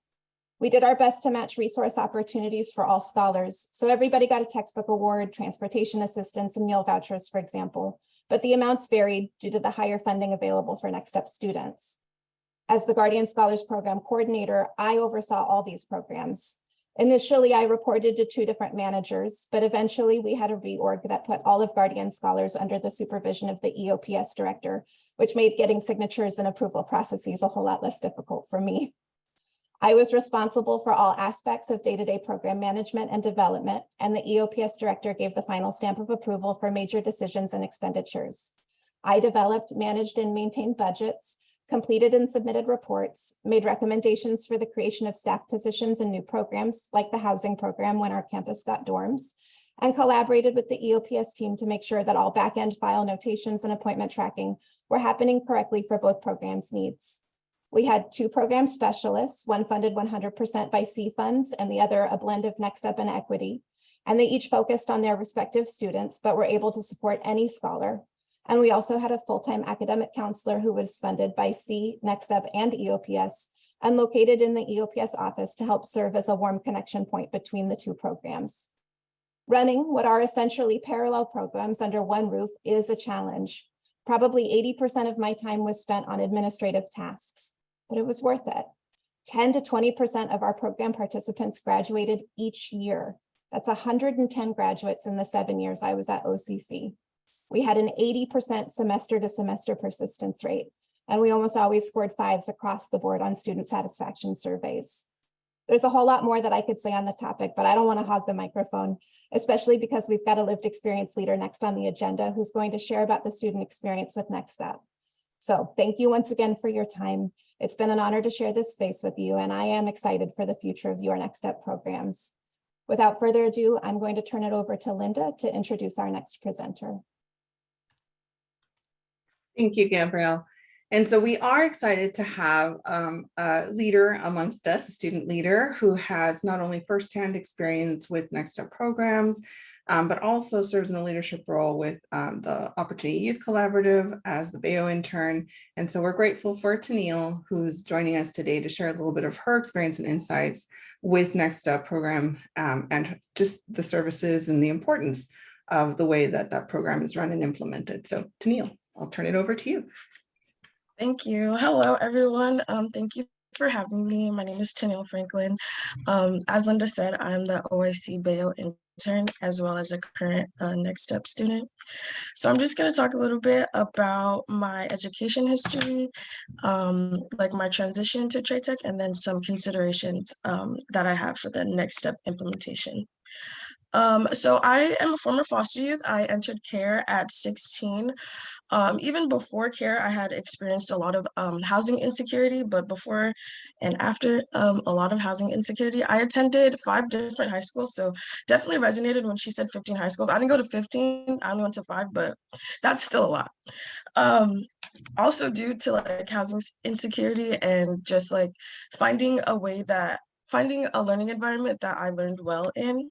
We did our best to match resource opportunities for all scholars. So everybody got a textbook award, transportation assistance, and meal vouchers, for example, but the amounts varied due to the higher funding available for NextUp students. As the Guardian Scholars Program coordinator, I oversaw all these programs. Initially, I reported to 2 different managers, but eventually we had a reorg that put all of Guardian Scholars under the supervision of the EOPS director, which made getting signatures and approval processes a whole lot less difficult for me. I was responsible for all aspects of day-to-day program management and development, and the EOPS director gave the final stamp of approval for major decisions and expenditures. I developed, managed, and maintained budgets, completed and submitted reports, made recommendations for the creation of staff positions and new programs like the housing program when our campus got dorms, and collaborated with the EOPS team to make sure that all back-end file notations and appointment tracking were happening correctly for both programs' needs. We had 2 program specialists, one funded 100% by C funds and the other a blend of NextUp and Equity, and they each focused on their respective students, but were able to support any scholar. And we also had a full-time academic counselor who was funded by C, NextUp, and EOPS, and located in the EOPS office to help serve as a warm connection point between the 2 programs. Running what are essentially parallel programs under one roof is a challenge. Probably 80% of my time was spent on administrative tasks, but it was worth it. 10 to 20% of our program participants graduated each year. That's 110 graduates in the 7 years I was at OCC. We had an 80% semester to semester persistence rate, and we almost always scored 5s across the board on student satisfaction surveys. There's a whole lot more that I could say on the topic, but I don't want to hog the microphone, especially because we've got a lived experience leader next on the agenda who's going to share about the student experience with NextUp. So thank you once again for your time. It's been an honor to share this space with you, and I am excited for the future of your NextUp programs. Without further ado, I'm going to turn it over to Linda to introduce our next presenter. Thank you, Gabrielle. And so we are excited to have a leader amongst us, a student leader who has not only firsthand experience with NextUp programs, but also serves in a leadership role with the Opportunity Youth Collaborative as the BAO intern. And so we're grateful for Tennille, who's joining us today to share a little bit of her experience and insights with NextUp program and just the services and the importance of the way that that program is run and implemented. So Tennille, I'll turn it over to you. Thank you. Hello, everyone. Thank you for having me. My name is Tennille Franklin. As Linda said, I'm the OIC BAO intern as well as a current NextUp student. So I'm just going to talk a little bit about my education history, like my transition to trade tech, and then some considerations that I have for the NextUp implementation. So I am a former foster youth. I entered care at 16. Even before care, I had experienced a lot of housing insecurity, but before and after a lot of housing insecurity, I attended 5 different high schools. So definitely resonated when she said 15 high schools. I didn't go to 15, I only went to 5, but that's still a lot. Also due to like housing insecurity and just like finding a learning environment that I learned well in.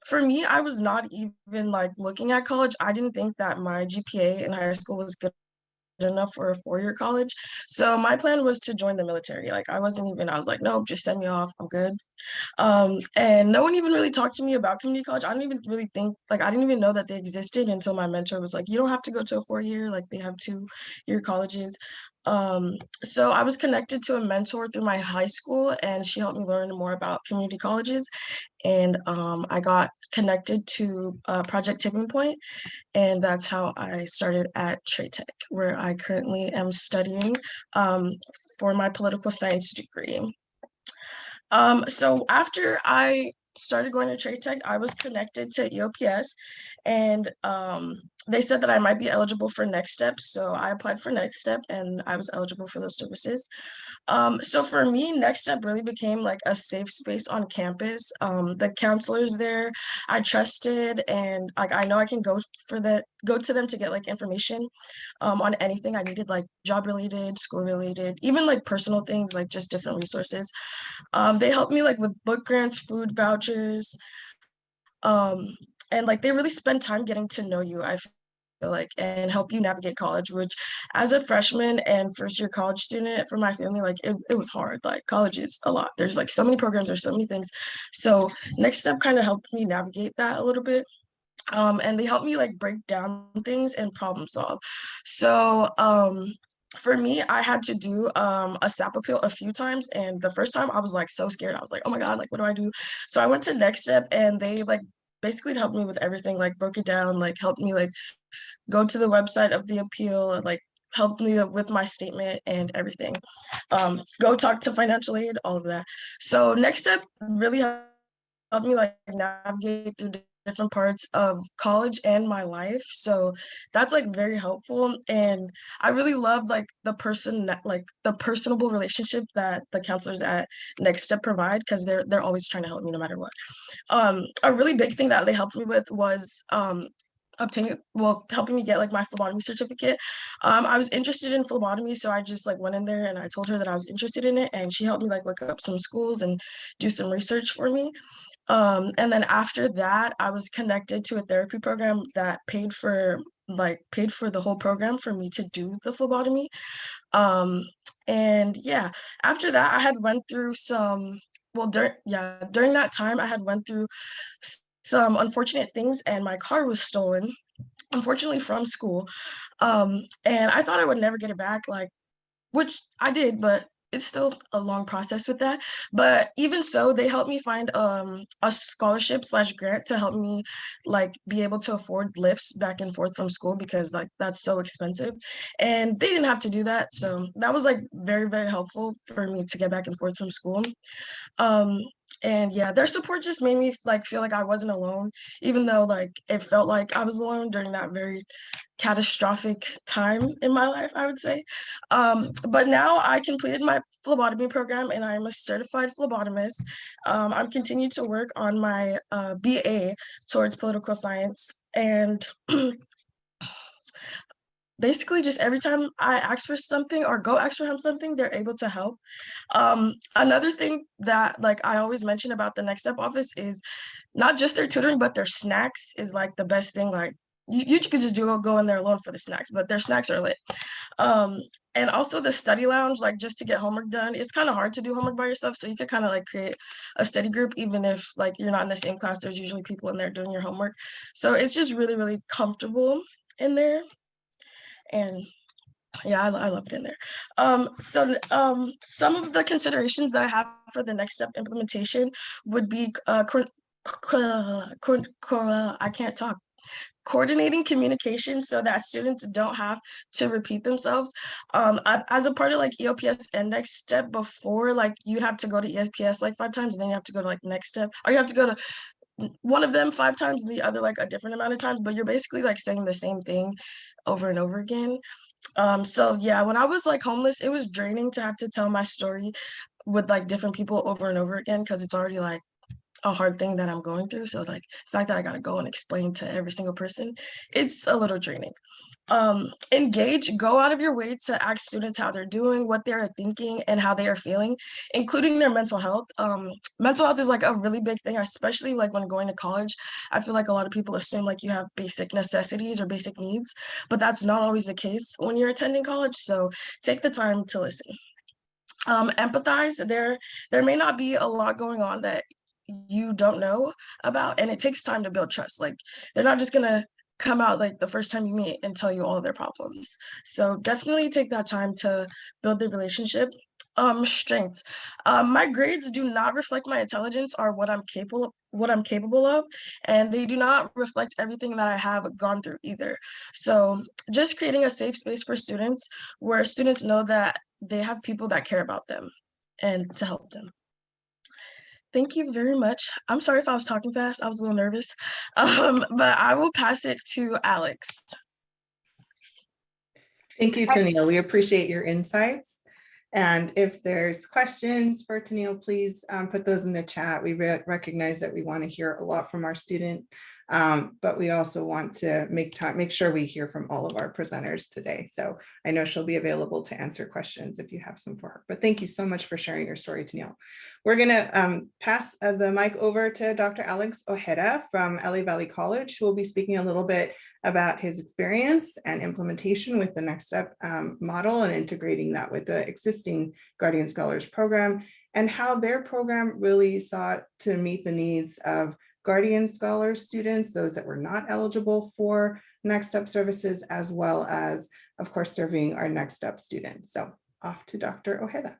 For me, I was not even like looking at college. I didn't think that my GPA in high school was good enough for a 4-year college. So my plan was to join the military. Like I was like, nope, just send me off. I'm good. And no one even really talked to me about community college. I didn't even really think, like, I didn't even know that they existed until my mentor was like, you don't have to go to a 4-year, like they have 2-year colleges. So I was connected to a mentor through my high school, and she helped me learn more about community colleges. And I got connected to Project Tipping Point, and that's how I started at Trade Tech, where I currently am studying for my political science degree. So after I started going to Trade Tech, I was connected to EOPS, and they said that I might be eligible for NextUp. So I applied for NextUp, and I was eligible for those services. So for me, NextUp really became like a safe space on campus. The counselors there, I trusted, and like I know I can go to them to get like information on anything I needed, like job related, school related, even like personal things, like just different resources. They helped me like with book grants, food vouchers, and like they really spend time getting to know you, I feel like, and help you navigate college, which as a freshman and first year college student for my family, like it was hard. Like college is a lot. There's like so many programs, there's so many things. So NextUp kind of helped me navigate that a little bit. And they helped me like break down things and problem solve. So for me, I had to do a SAP appeal a few times, and the first time I was like so scared. I was like, oh my God, like what do I do? So I went to NextUp, and they like basically helped me with everything, like broke it down, like helped me like go to the website of the appeal, like helped me with my statement and everything. Go talk to financial aid, all of that. So NextUp really helped me like navigate through different parts of college and my life. So that's like very helpful. And I really love like the personable relationship that the counselors at NextUp provide, because they're always trying to help me no matter what. A really big thing that they helped me with was helping me get like my phlebotomy certificate. I was interested in phlebotomy, so I just like went in there and I told her that I was interested in it, and she helped me like look up some schools and do some research for me. And then after that, I was connected to a therapy program that paid for the whole program for me to do the phlebotomy. And yeah, after that, I had went through during that time, I had went through some unfortunate things, and my car was stolen, unfortunately from school. And I thought I would never get it back, like, which I did, but it's still a long process with that. But even so, they helped me find a scholarship / grant to help me like be able to afford lifts back and forth from school, because like that's so expensive. And they didn't have to do that. So that was like very, very helpful for me to get back and forth from school. Um, and yeah, their support just made me like feel like I wasn't alone, even though like it felt like I was alone during that very catastrophic time in my life, I would say. But now I completed my phlebotomy program, and I'm a certified phlebotomist. I'm continuing to work on my BA towards political science, and basically just every time I ask for something or go ask for something, they're able to help. Another thing that like I always mention about the NextUp office is not just their tutoring, but their snacks is like the best thing. Like you could just go in there alone for the snacks, but their snacks are lit. And also the study lounge, like just to get homework done. It's kind of hard to do homework by yourself, so you could kind of like create a study group, even if like you're not in the same class. There's usually people in there doing your homework, so it's just really, really comfortable in there. And yeah, I love it in there. Some of the considerations that I have for the NextUp implementation would be I can't talk. Coordinating communication so that students don't have to repeat themselves. As a part of like EOPS and NextUp, before like you'd have to go to EOPS like 5 times, and then you have to go to like NextUp, or you have to go to one of them 5 times and the other like a different amount of times, but you're basically like saying the same thing over and over again. So yeah, when I was like homeless, it was draining to have to tell my story with like different people over and over again, because it's already like a hard thing that I'm going through. So like the fact that I gotta go and explain to every single person, it's a little draining. Engage, go out of your way to ask students how they're doing, what they're thinking, and how they are feeling, including their mental health. Mental health is like a really big thing, especially like when going to college. I feel like a lot of people assume like you have basic necessities or basic needs, but that's not always the case when you're attending college. So take the time to listen. Empathize. There may not be a lot going on that you don't know about, and it takes time to build trust. Like they're not just gonna come out like the first time you meet and tell you all their problems. So definitely take that time to build the relationship. Strengths. My grades do not reflect my intelligence or what I'm capable of, and they do not reflect everything that I have gone through either. So just creating a safe space for students where students know that they have people that care about them and to help them. Thank you very much. I'm sorry if I was talking fast. I was a little nervous, but I will pass it to Alex. Thank you, Tennille. We appreciate your insights. And if there's questions for Tennille, please put those in the chat. We recognize that we want to hear a lot from our student, but we also want to make sure we hear from all of our presenters today. So I know she'll be available to answer questions if you have some for her. But thank you so much for sharing your story, Tennille. We're going to pass the mic over to Dr. Alex Ojeda from LA Valley College, who will be speaking a little bit about his experience and implementation with the NextUp model and integrating that with the existing Guardian Scholars program, and how their program really sought to meet the needs of Guardian Scholars students, those that were not eligible for NextUp services, as well as, of course, serving our NextUp students. So off to Dr. Ojeda.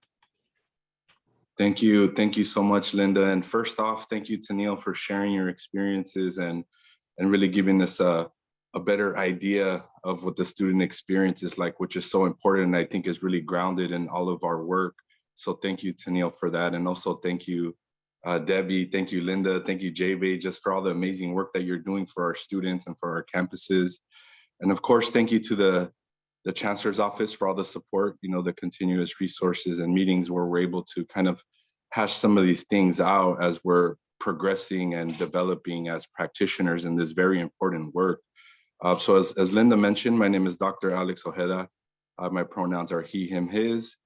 Thank you. Thank you so much, Linda. And first off, thank you, Tennille, for sharing your experiences and really giving us a better idea of what the student experience is like, which is so important and I think is really grounded in all of our work. So thank you, Tennille, for that. And also thank you, Debbie, thank you, Linda, thank you, JB, just for all the amazing work that you're doing for our students and for our campuses. And of course, thank you to the Chancellor's Office for all the support, you know, the continuous resources and meetings where we're able to kind of hash some of these things out as we're progressing and developing as practitioners in this very important work. So as Linda mentioned, my name is Dr. Alex Ojeda. My pronouns are he, him, his.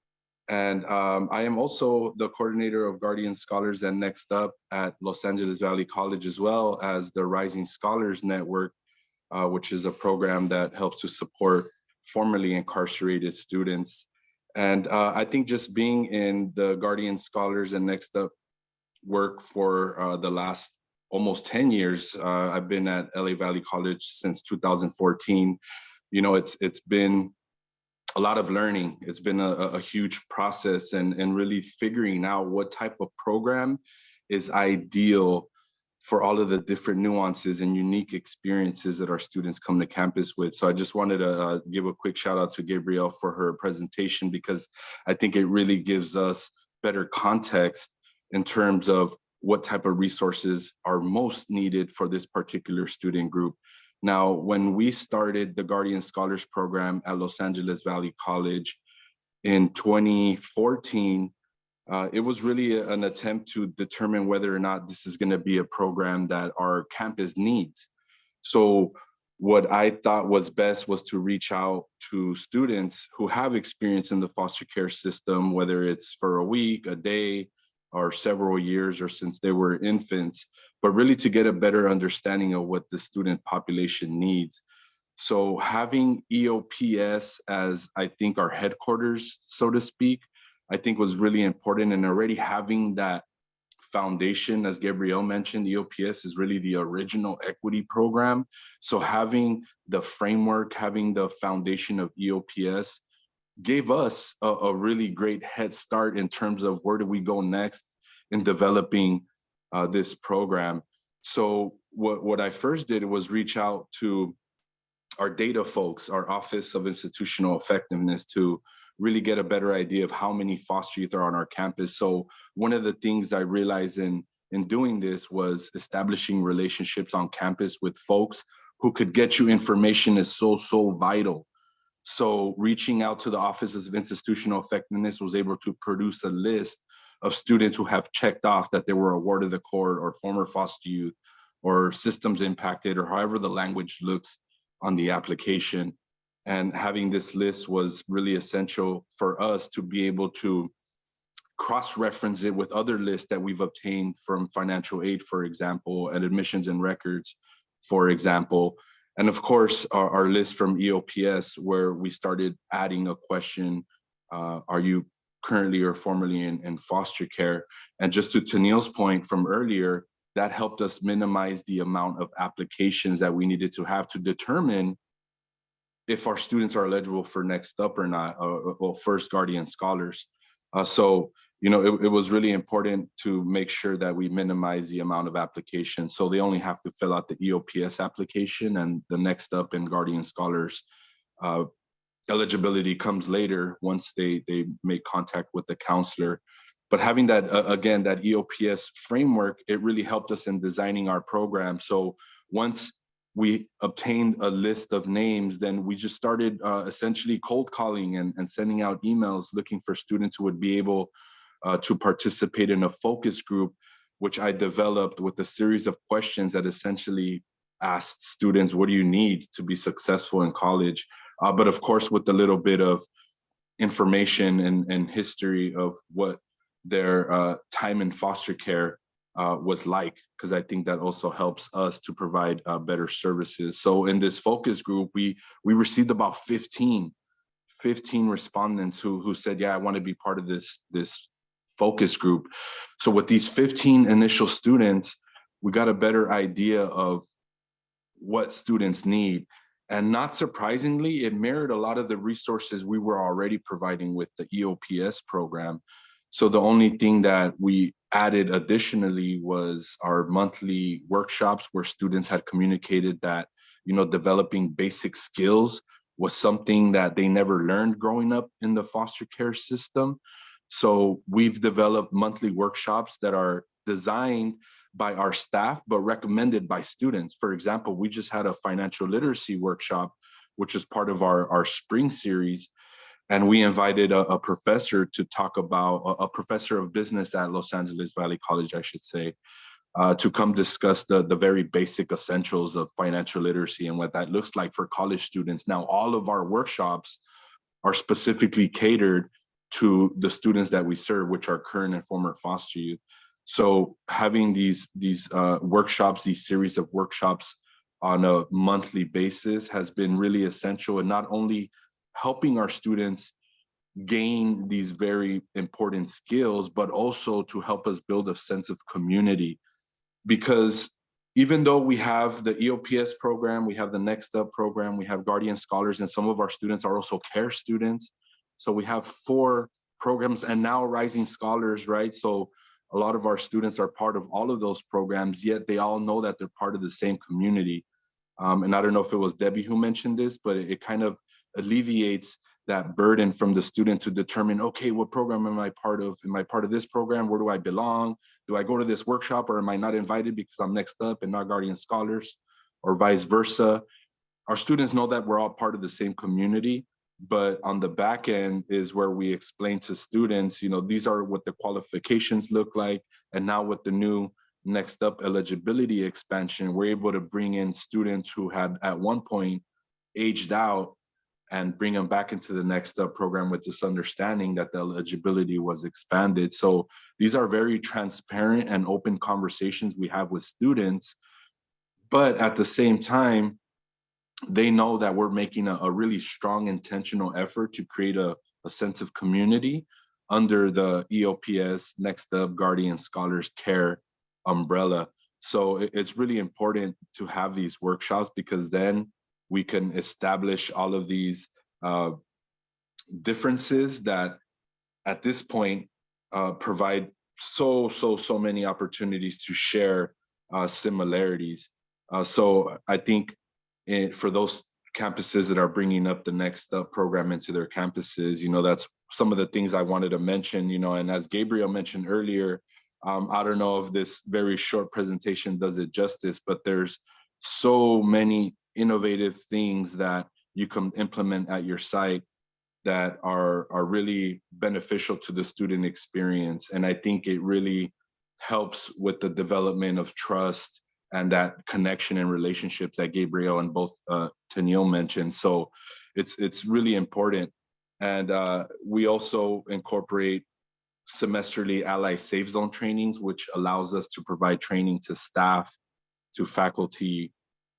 And I am also the coordinator of Guardian Scholars and NextUp at Los Angeles Valley College, as well as the Rising Scholars Network, which is a program that helps to support formerly incarcerated students. And I think just being in the Guardian Scholars and NextUp work for the last almost 10 years. I've been at LA Valley College since 2014. You know, it's been a lot of learning. It's been a huge process and really figuring out what type of program is ideal for all of the different nuances and unique experiences that our students come to campus with. So I just wanted to give a quick shout out to Gabrielle for her presentation, because I think it really gives us better context in terms of what type of resources are most needed for this particular student group. Now, when we started the Guardian Scholars Program at Los Angeles Valley College in 2014, it was really an attempt to determine whether or not this is going to be a program that our campus needs. So what I thought was best was to reach out to students who have experience in the foster care system, whether it's for a week, a day, or several years, or since they were infants, but really to get a better understanding of what the student population needs. So having EOPS as, I think, our headquarters, so to speak, I think was really important. And already having that foundation, as Gabrielle mentioned, EOPS is really the original equity program. So having the framework, having the foundation of EOPS gave us a really great head start in terms of where do we go next in developing this program. So what I first did was reach out to our data folks, our Office of Institutional Effectiveness, to really get a better idea of how many foster youth are on our campus. So one of the things I realized in doing this was establishing relationships on campus with folks who could get you information is so vital. So reaching out to the Offices of Institutional Effectiveness was able to produce a list of students who have checked off that they were awarded the court or former foster youth or systems impacted, or however the language looks on the application. And having this list was really essential for us to be able to cross-reference it with other lists that we've obtained from financial aid, for example, and admissions and records, for example. And of course, our list from EOPS, where we started adding a question, are you currently or formerly in foster care? And just to Tennille's point from earlier, that helped us minimize the amount of applications that we needed to have to determine if our students are eligible for NextUp or not, or First Guardian Scholars. So, you know, it was really important to make sure that we minimize the amount of applications. So they only have to fill out the EOPS application, and the NextUp and Guardian Scholars eligibility comes later once they make contact with the counselor. But having that, again, that EOPS framework, it really helped us in designing our program. So once we obtained a list of names, then we just started essentially cold calling and sending out emails looking for students who would be able to participate in a focus group, which I developed with a series of questions that essentially asked students, what do you need to be successful in college? But of course, with a little bit of information and history of what their time in foster care was like, because I think that also helps us to provide better services. So in this focus group, we received about 15 respondents who said, yeah, I want to be part of this focus group. So with these 15 initial students, we got a better idea of what students need. And not surprisingly, it mirrored a lot of the resources we were already providing with the EOPS program. So the only thing that we added additionally was our monthly workshops, where students had communicated that, you know, developing basic skills was something that they never learned growing up in the foster care system. So we've developed monthly workshops that are designed by our staff, but recommended by students. For example, we just had a financial literacy workshop, which is part of our spring series. And we invited a professor to talk about, a professor of business at Los Angeles Valley College, I should say, to come discuss the very basic essentials of financial literacy and what that looks like for college students. Now, all of our workshops are specifically catered to the students that we serve, which are current and former foster youth. So having these workshops, these series of workshops on a monthly basis has been really essential, and not only helping our students gain these very important skills, but also to help us build a sense of community. Because even though we have the EOPS program, we have the NextUp program, we have Guardian Scholars, and some of our students are also CARE students. So we have 4 programs, and now Rising Scholars, right? So a lot of our students are part of all of those programs, yet they all know that they're part of the same community. And I don't know if it was Debbie who mentioned this, but it kind of alleviates that burden from the student to determine, okay, what program am I part of? Am I part of this program? Where do I belong? Do I go to this workshop, or am I not invited because I'm NextUp and not Guardian Scholars, or vice versa? Our students know that we're all part of the same community, but on the back end is where we explain to students, you know, these are what the qualifications look like. And now with the new NextUp eligibility expansion, we're able to bring in students who had at one point aged out and bring them back into the NextUp program with this understanding that the eligibility was expanded. So these are very transparent and open conversations we have with students, but at the same time, they know that we're making a really strong intentional effort to create a sense of community under the EOPS, NextUp, Guardian Scholars CARE umbrella. So it's really important to have these workshops, because then we can establish all of these differences that at this point provide so many opportunities to share similarities. So I think for those campuses that are bringing up the NextUp program into their campuses, you know, that's some of the things I wanted to mention, you know, and as Gabriel mentioned earlier, I don't know if this very short presentation does it justice, but there's so many innovative things that you can implement at your site that are really beneficial to the student experience. And I think it really helps with the development of trust and that connection and relationships that Gabriel and both Tennille mentioned. So it's really important. And we also incorporate semesterly Ally Safe Zone trainings, which allows us to provide training to staff, to faculty,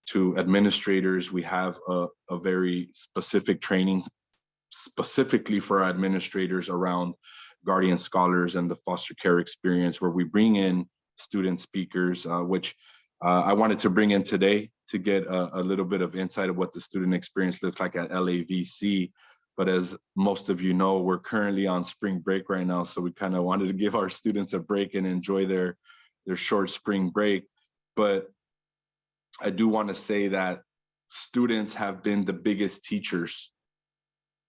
to administrators. We have a very specific training specifically for our administrators around guardian scholars and the foster care experience, where we bring in student speakers, which I wanted to bring in today to get a little bit of insight of what the student experience looks like at LAVC. But as most of you know, we're currently on spring break right now. So we kind of wanted to give our students a break and enjoy their short spring break. But I do want to say that students have been the biggest teachers.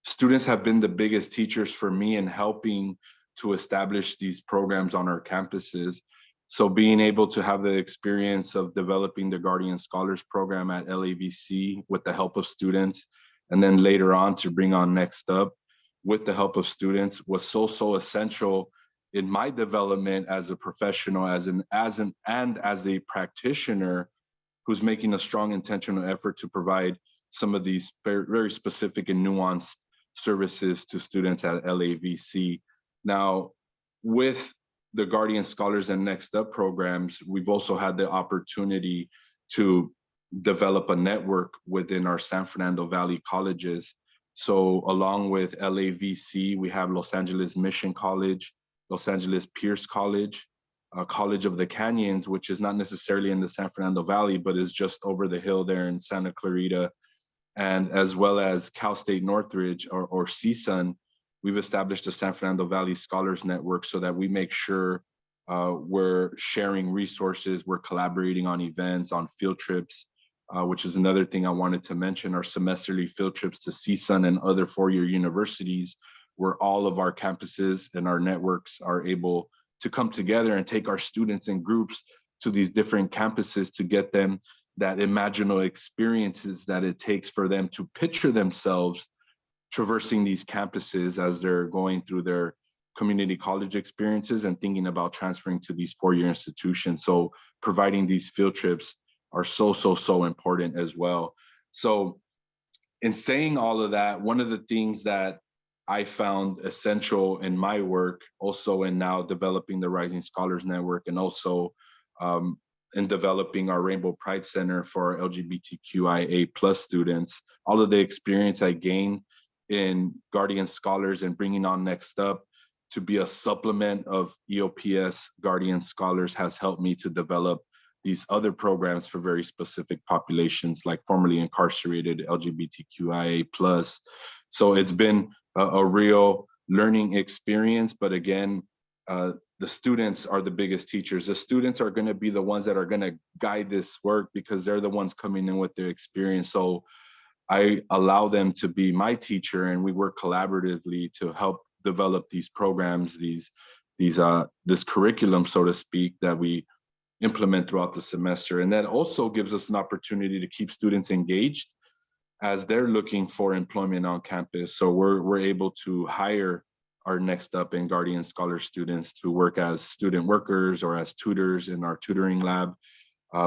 Students have been the biggest teachers for me in helping to establish these programs on our campuses. So being able to have the experience of developing the Guardian Scholars Program at LAVC with the help of students, and then later on to bring on NextUp with the help of students, was so essential in my development as a professional, as a practitioner who's making a strong intentional effort to provide some of these very specific and nuanced services to students at LAVC. Now, with the Guardian Scholars and NextUp programs, we've also had the opportunity to develop a network within our San Fernando Valley colleges. So along with LAVC, we have Los Angeles Mission College, Los Angeles Pierce College, College of the Canyons, which is not necessarily in the San Fernando Valley, but is just over the hill there in Santa Clarita, and as well as Cal State Northridge or CSUN. We've established a San Fernando Valley Scholars Network so that we make sure we're sharing resources, we're collaborating on events, on field trips, which is another thing I wanted to mention, our semesterly field trips to CSUN and other four-year universities, where all of our campuses and our networks are able to come together and take our students in groups to these different campuses to get them that imaginal experiences that it takes for them to picture themselves traversing these campuses as they're going through their community college experiences and thinking about transferring to these four-year institutions. So providing these field trips are so important as well. So in saying all of that, one of the things that I found essential in my work, also in now developing the Rising Scholars Network, and also in developing our Rainbow Pride Center for our LGBTQIA+ students, all of the experience I gained in Guardian Scholars and bringing on NextUp to be a supplement of EOPS Guardian Scholars has helped me to develop these other programs for very specific populations, like formerly incarcerated LGBTQIA+. So it's been a real learning experience, but again, the students are the biggest teachers. The students are going to be the ones that are going to guide this work because they're the ones coming in with their experience. So I allow them to be my teacher, and we work collaboratively to help develop these programs, this curriculum, so to speak, that we implement throughout the semester. And that also gives us an opportunity to keep students engaged as they're looking for employment on campus. So we're able to hire our NextUp and Guardian Scholar students to work as student workers or as tutors in our tutoring lab,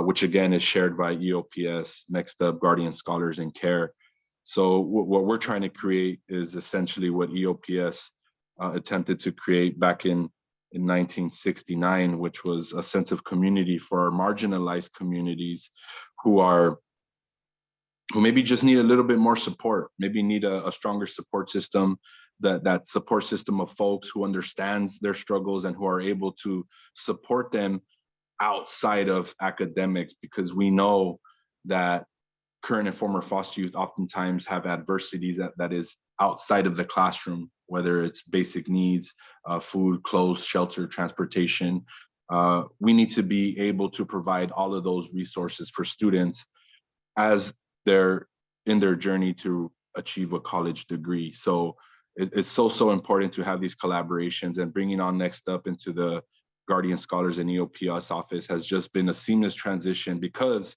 which again is shared by EOPS, NextUp, Guardian Scholars, and CARE. So what we're trying to create is essentially what EOPS attempted to create back in 1969, which was a sense of community for our marginalized communities who maybe just need a little bit more support, maybe need a stronger support system, that support system of folks who understands their struggles and who are able to support them outside of academics, because we know that current and former foster youth oftentimes have adversities that is outside of the classroom, whether it's basic needs, food, clothes, shelter, transportation. We need to be able to provide all of those resources for students as they're in their journey to achieve a college degree. So it's so important to have these collaborations, and bringing on NextUp into the Guardian Scholars and EOPS office has just been a seamless transition because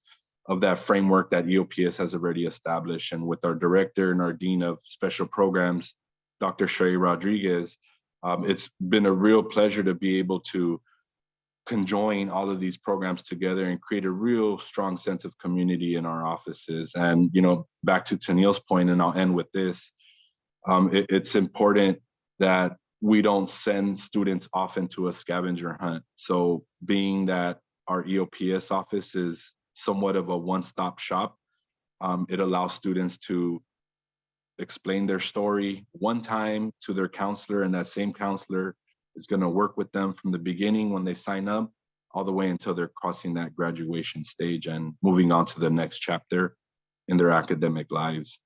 of that framework that EOPS has already established. And with our director and our dean of special programs, Dr. Sherry Rodriguez, it's been a real pleasure to be able to conjoin all of these programs together and create a real strong sense of community in our offices. And, you know, back to Tennille's point, and I'll end with this, it's important that we don't send students off into a scavenger hunt. So being that our EOPS office is somewhat of a one-stop shop, it allows students to explain their story one time to their counselor, and that same counselor is going to work with them from the beginning when they sign up all the way until they're crossing that graduation stage and moving on to the next chapter in their academic lives.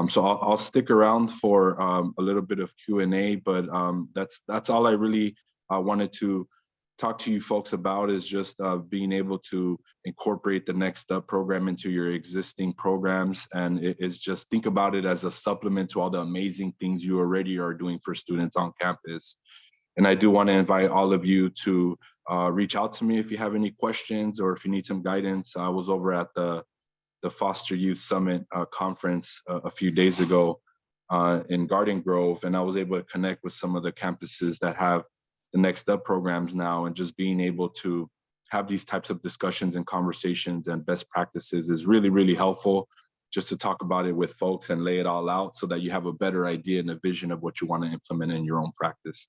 So I'll stick around for a little bit of Q&A, but that's all I really wanted to talk to you folks about, is just being able to incorporate the NextUp program into your existing programs. And it is just, think about it as a supplement to all the amazing things you already are doing for students on campus. And I do want to invite all of you to reach out to me if you have any questions or if you need some guidance. I was over at the Foster Youth Summit conference a few days ago in Garden Grove, and I was able to connect with some of the campuses that have the NextUp programs now, and just being able to have these types of discussions and conversations and best practices is really, really helpful, just to talk about it with folks and lay it all out so that you have a better idea and a vision of what you want to implement in your own practice.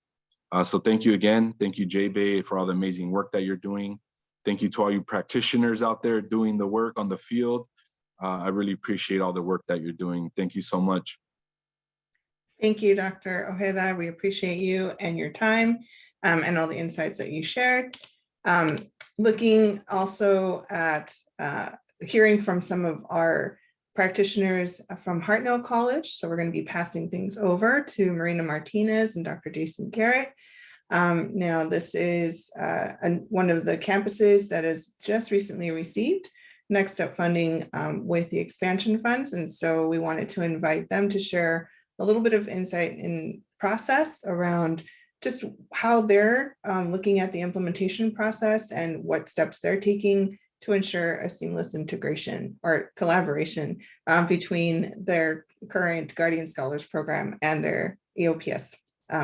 So thank you again. Thank you, J-Bay, for all the amazing work that you're doing. Thank you to all you practitioners out there doing the work on the field. I really appreciate all the work that you're doing. Thank you so much. Thank you, Dr. Ojeda. We appreciate you and your time and all the insights that you shared. Looking also at hearing from some of our practitioners from Hartnell College. So we're going to be passing things over to Marina Martinez and Dr. Jason Garrett. Now, this is one of the campuses that has just recently received NextUp funding with the expansion funds. And so we wanted to invite them to share a little bit of insight in process around just how they're looking at the implementation process and what steps they're taking to ensure a seamless integration or collaboration between their current Guardian Scholars Program and their EOPS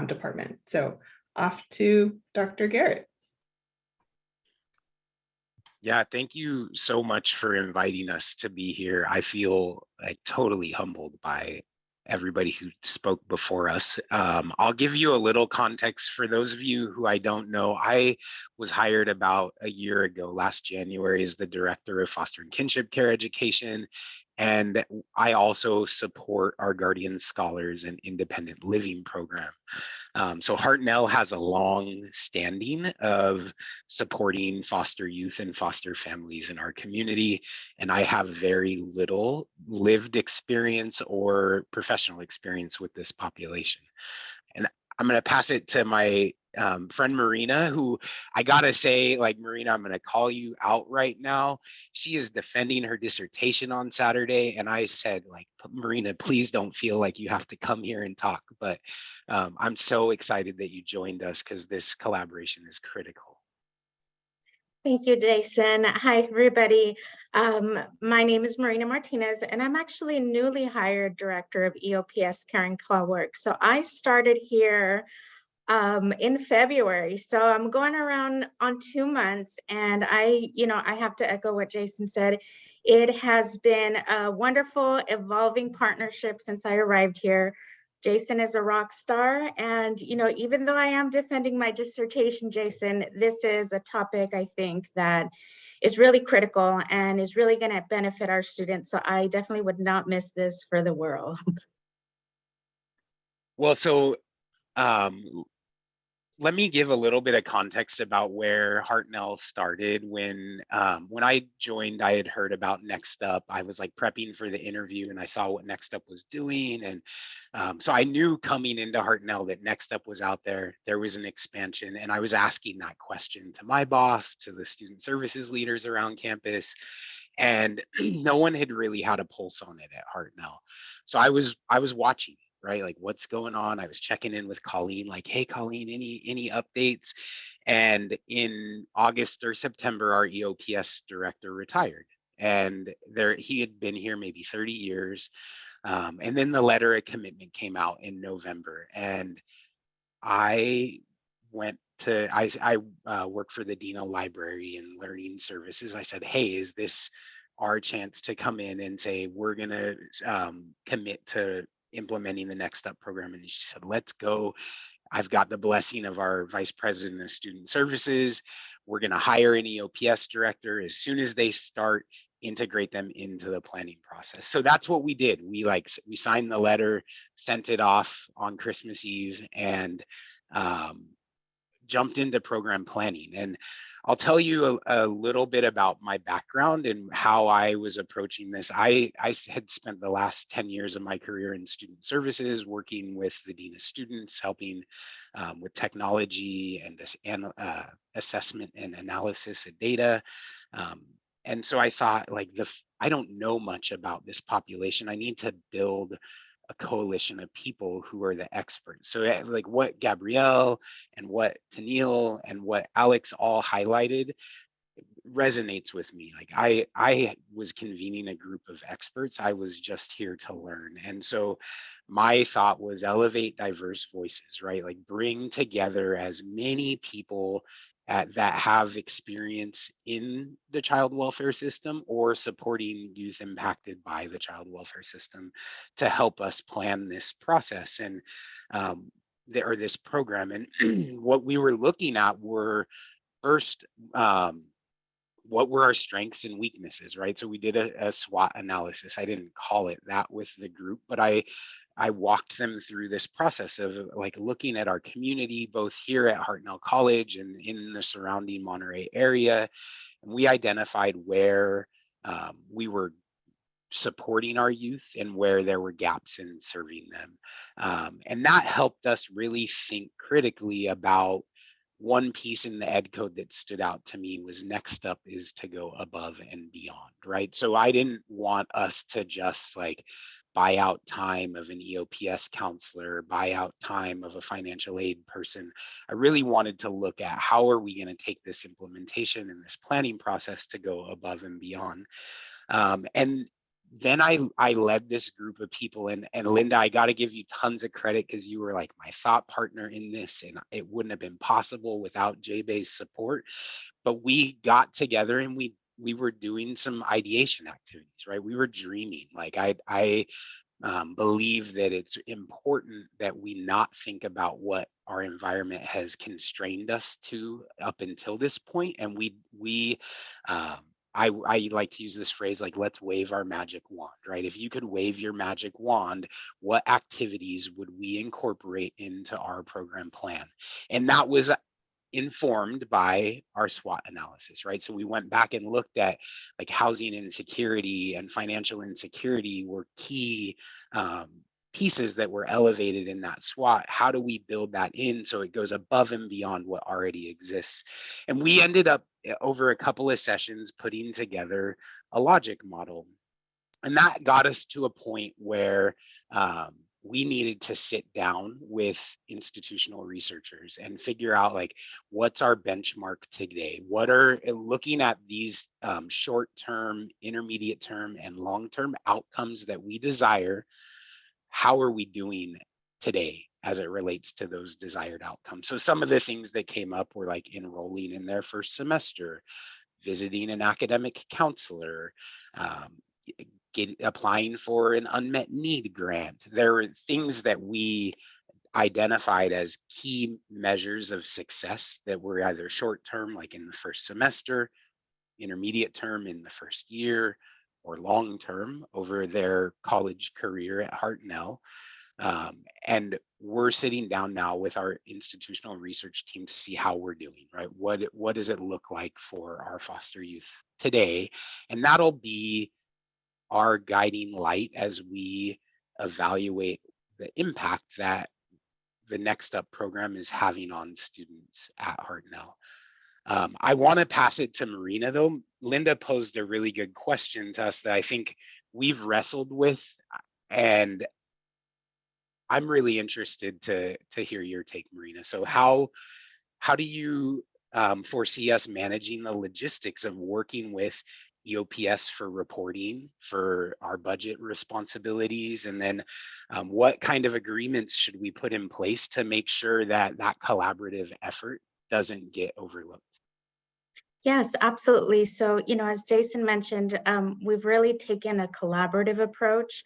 department. So off to Dr. Garrett. Yeah, thank you so much for inviting us to be here. I feel like totally humbled by everybody who spoke before us. I'll give you a little context for those of you who I don't know. I was hired about a year ago, last January, as the Director of Foster and Kinship Care Education. And I also support our Guardian Scholars and Independent Living program. So Hartnell has a long standing of supporting foster youth and foster families in our community. And I have very little lived experience or professional experience with this population. And I'm going to pass it to my friend Marina, who I gotta say, like, Marina, I'm gonna call you out right now. She is defending her dissertation on Saturday, and I said, like, Marina, please don't feel like you have to come here and talk. But I'm so excited that you joined us because this collaboration is critical. Thank you, Jason. Hi, everybody. My name is Marina Martinez, and I'm actually newly hired Director of EOPS Care and ClaWork. So I started here in February. So I'm going around on 2 months, and I have to echo what Jason said. It has been a wonderful evolving partnership since I arrived here. Jason is a rock star, and even though I am defending my dissertation, Jason, this is a topic I think that is really critical and is really going to benefit our students. So I definitely would not miss this for the world. Well, so let me give a little bit of context about where Hartnell started. When I joined, I had heard about NextUp. I was like prepping for the interview, and I saw what NextUp was doing, and so I knew coming into Hartnell that NextUp was out there. There was an expansion, and I was asking that question to my boss, to the student services leaders around campus, and no one had really had a pulse on it at Hartnell. So I was watching. Right? Like, what's going on? I was checking in with Colleen, like, hey, Colleen, any updates? And in August or September, our EOPS director retired. And he had been here maybe 30 years. And then the letter of commitment came out in November. And I went I work for the Dean of Library and Learning Services. I said, hey, is this our chance to come in and say, we're going to commit to implementing the NextUp program? And she said, let's go. I've got the blessing of our vice president of student services. We're going to hire an EOPS director. As soon as they start, integrate them into the planning process. So that's what we did. We signed the letter, sent it off on Christmas Eve, and jumped into program planning. And I'll tell you a little bit about my background and how I was approaching this. I had spent the last 10 years of my career in student services, working with the Dean of Students, helping with technology and this assessment and analysis of data. And so I thought, like, I don't know much about this population. I need to build a coalition of people who are the experts. So like what Gabrielle and what Tennille and what Alex all highlighted resonates with me. Like I was convening a group of experts. I was just here to learn. And so my thought was elevate diverse voices, right? Like bring together as many people that have experience in the child welfare system or supporting youth impacted by the child welfare system to help us plan this process and or this program. And what we were looking at were first, what were our strengths and weaknesses, right? So we did a SWOT analysis. I didn't call it that with the group, but I walked them through this process of like looking at our community, both here at Hartnell College and in the surrounding Monterey area. And we identified where we were supporting our youth and where there were gaps in serving them. And that helped us really think critically about one piece in the ed code that stood out to me was NextUp is to go above and beyond, right? So I didn't want us to just like buy out time of an EOPS counselor, buy out time of a financial aid person. I really wanted to look at how are we going to take this implementation and this planning process to go above and beyond. And then I led this group of people, and Linda, I got to give you tons of credit because you were like my thought partner in this, and it wouldn't have been possible without J-Bay's support. But we got together and we were doing some ideation activities, right? We were dreaming. Like I believe that it's important that we not think about what our environment has constrained us to up until this point, and I like to use this phrase, like, let's wave our magic wand, right? If you could wave your magic wand, what activities would we incorporate into our program plan? And that was informed by our SWOT analysis, right? So we went back and looked at like housing insecurity and financial insecurity were key pieces that were elevated in that SWOT. How do we build that in so it goes above and beyond what already exists? And we ended up over a couple of sessions putting together a logic model. And that got us to a point where we needed to sit down with institutional researchers and figure out like, what's our benchmark today? What are looking at these short-term, intermediate term, and long-term outcomes that we desire, how are we doing today as it relates to those desired outcomes? So some of the things that came up were like enrolling in their first semester, visiting an academic counselor, applying for an unmet need grant. There were things that we identified as key measures of success that were either short term, like in the first semester, intermediate term in the first year, or long term over their college career at Hartnell. And we're sitting down now with our institutional research team to see how we're doing, right? What does it look like for our foster youth today? And that'll be our guiding light as we evaluate the impact that the NextUp program is having on students at Hartnell. I want to pass it to Marina, though. Linda posed a really good question to us that I think we've wrestled with, and I'm really interested to hear your take, Marina. So how do you foresee us managing the logistics of working with EOPS for reporting, for our budget responsibilities, and then what kind of agreements should we put in place to make sure that that collaborative effort doesn't get overlooked? Yes, absolutely. So, as Jason mentioned, we've really taken a collaborative approach.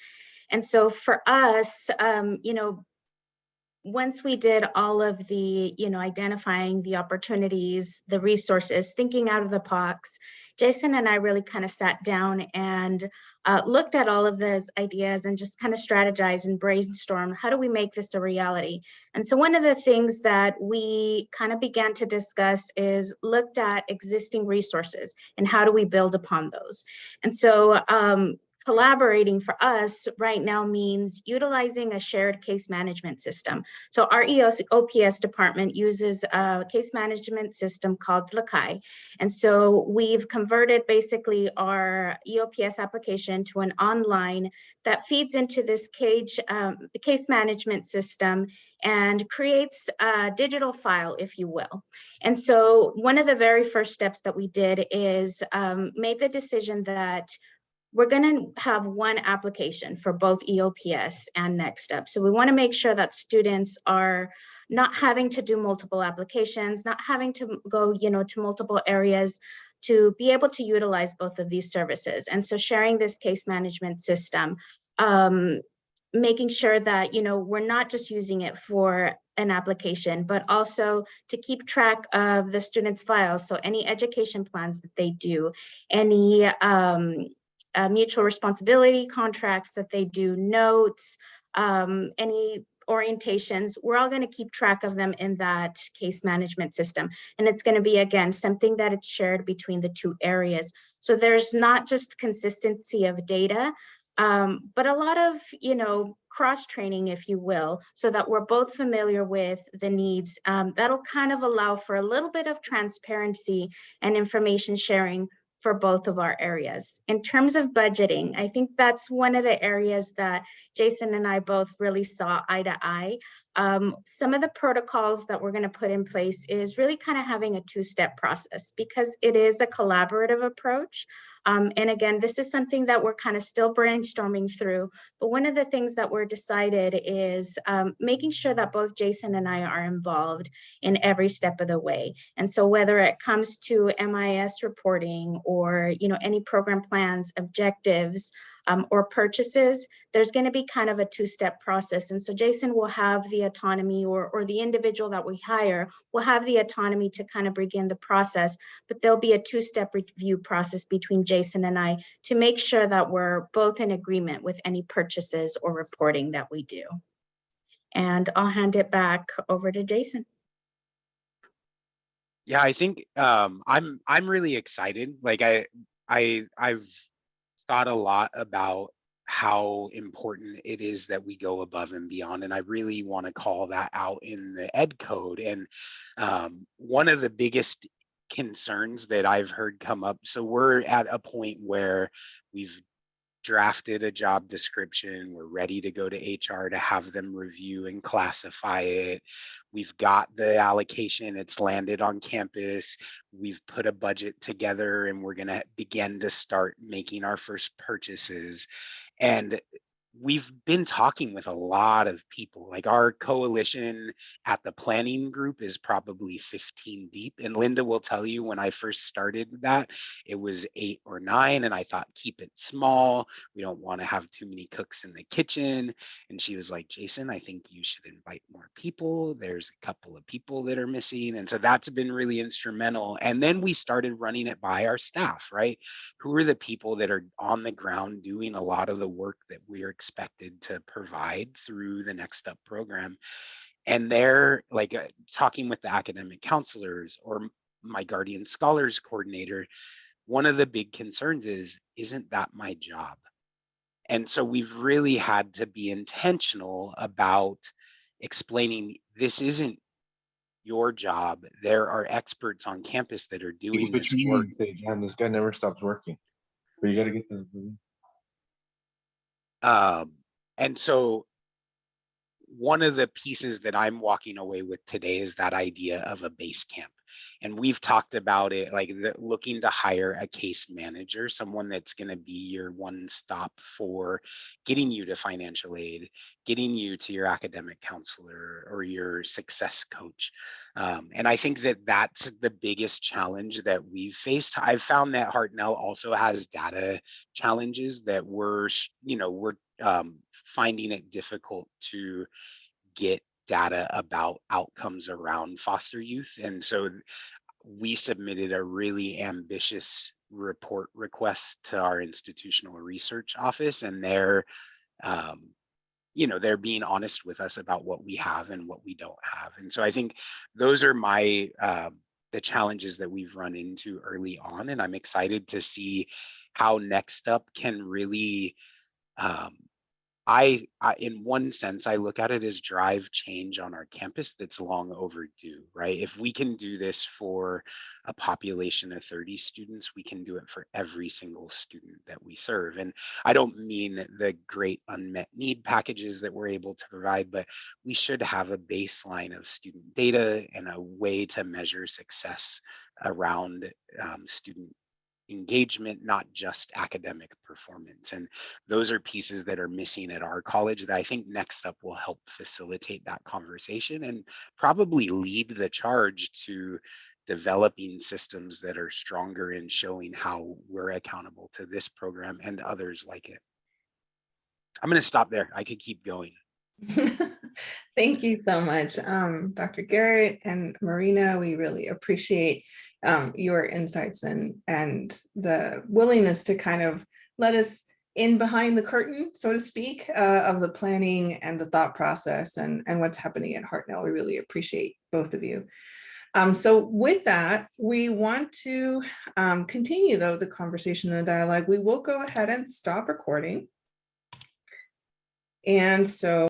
And so for us, once we did all of the, identifying the opportunities, the resources, thinking out of the box, Jason and I really kind of sat down and looked at all of those ideas and just kind of strategized and brainstormed, how do we make this a reality? And so one of the things that we kind of began to discuss is looked at existing resources and how do we build upon those? And so collaborating for us right now means utilizing a shared case management system. So our OPS department uses a case management system called Lakai. And so we've converted basically our EOPS application to an online that feeds into this case management system and creates a digital file, if you will. And so one of the very first steps that we did is made the decision that we're going to have one application for both EOPS and NextUp. So we want to make sure that students are not having to do multiple applications, not having to go, to multiple areas to be able to utilize both of these services. And so sharing this case management system, making sure that, we're not just using it for an application, but also to keep track of the students' files. So any education plans that they do, any mutual responsibility contracts that they do, notes, any orientations, we're all going to keep track of them in that case management system. And it's going to be, again, something that it's shared between the two areas. So there's not just consistency of data, but a lot of, cross-training, if you will, so that we're both familiar with the needs. That'll kind of allow for a little bit of transparency and information sharing for both of our areas. In terms of budgeting, I think that's one of the areas that Jason and I both really saw eye to eye. Some of the protocols that we're going to put in place is really kind of having a two-step process because it is a collaborative approach. And again, this is something that we're kind of still brainstorming through. But one of the things that we're decided is making sure that both Jason and I are involved in every step of the way. And so whether it comes to MIS reporting or, any program plans, objectives, or purchases, there's going to be kind of a two-step process. And so Jason will have the autonomy or the individual that we hire will have the autonomy to kind of begin the process, but there'll be a two-step review process between Jason and I to make sure that we're both in agreement with any purchases or reporting that we do. And I'll hand it back over to Jason. Yeah, I think I'm really excited. Like I've thought a lot about how important it is that we go above and beyond, and I really want to call that out in the ed code. And one of the biggest concerns that I've heard come up, so we're at a point where we've drafted a job description, we're ready to go to HR to have them review and classify it. We've got the allocation, it's landed on campus. We've put a budget together and we're going to begin to start making our first purchases. And we've been talking with a lot of people. Like our coalition at the planning group is probably 15 deep. And Linda will tell you, when I first started that, it was 8 or 9. And I thought, keep it small. We don't want to have too many cooks in the kitchen. And she was like, Jason, I think you should invite more people. There's a couple of people that are missing. And so that's been really instrumental. And then we started running it by our staff, right? Who are the people that are on the ground doing a lot of the work that we're expected to provide through the NextUp program? And they're like talking with the academic counselors or my guardian scholars coordinator. One of the big concerns is, isn't that my job? And so we've really had to be intentional about explaining this isn't your job. There are experts on campus that are doing this work. And this guy never stops working. But you got to get the. And so one of the pieces that I'm walking away with today is that idea of a base camp. And we've talked about it, like looking to hire a case manager, someone that's going to be your one stop for getting you to financial aid, getting you to your academic counselor or your success coach. And I think that that's the biggest challenge that we've faced. I've found that Hartnell also has data challenges that we're finding it difficult to get data about outcomes around foster youth. And so we submitted a really ambitious report request to our institutional research office, and they're being honest with us about what we have and what we don't have. And so I think those are the challenges that we've run into early on, and I'm excited to see how NextUp can really I in one sense, I look at it as drive change on our campus that's long overdue, right? If we can do this for a population of 30 students, we can do it for every single student that we serve. And I don't mean the great unmet need packages that we're able to provide, but we should have a baseline of student data and a way to measure success around student engagement, not just academic performance. And those are pieces that are missing at our college that I think NextUp will help facilitate that conversation and probably lead the charge to developing systems that are stronger in showing how we're accountable to this program and others like it. I'm going to stop there. I could keep going. Thank you so much, Dr. Garrett and Marina. We really appreciate your insights and the willingness to kind of let us in behind the curtain, so to speak, of the planning and the thought process and what's happening at Hartnell. We really appreciate both of you. So with that, we want to continue though the conversation and the dialogue. We will go ahead and stop recording. And so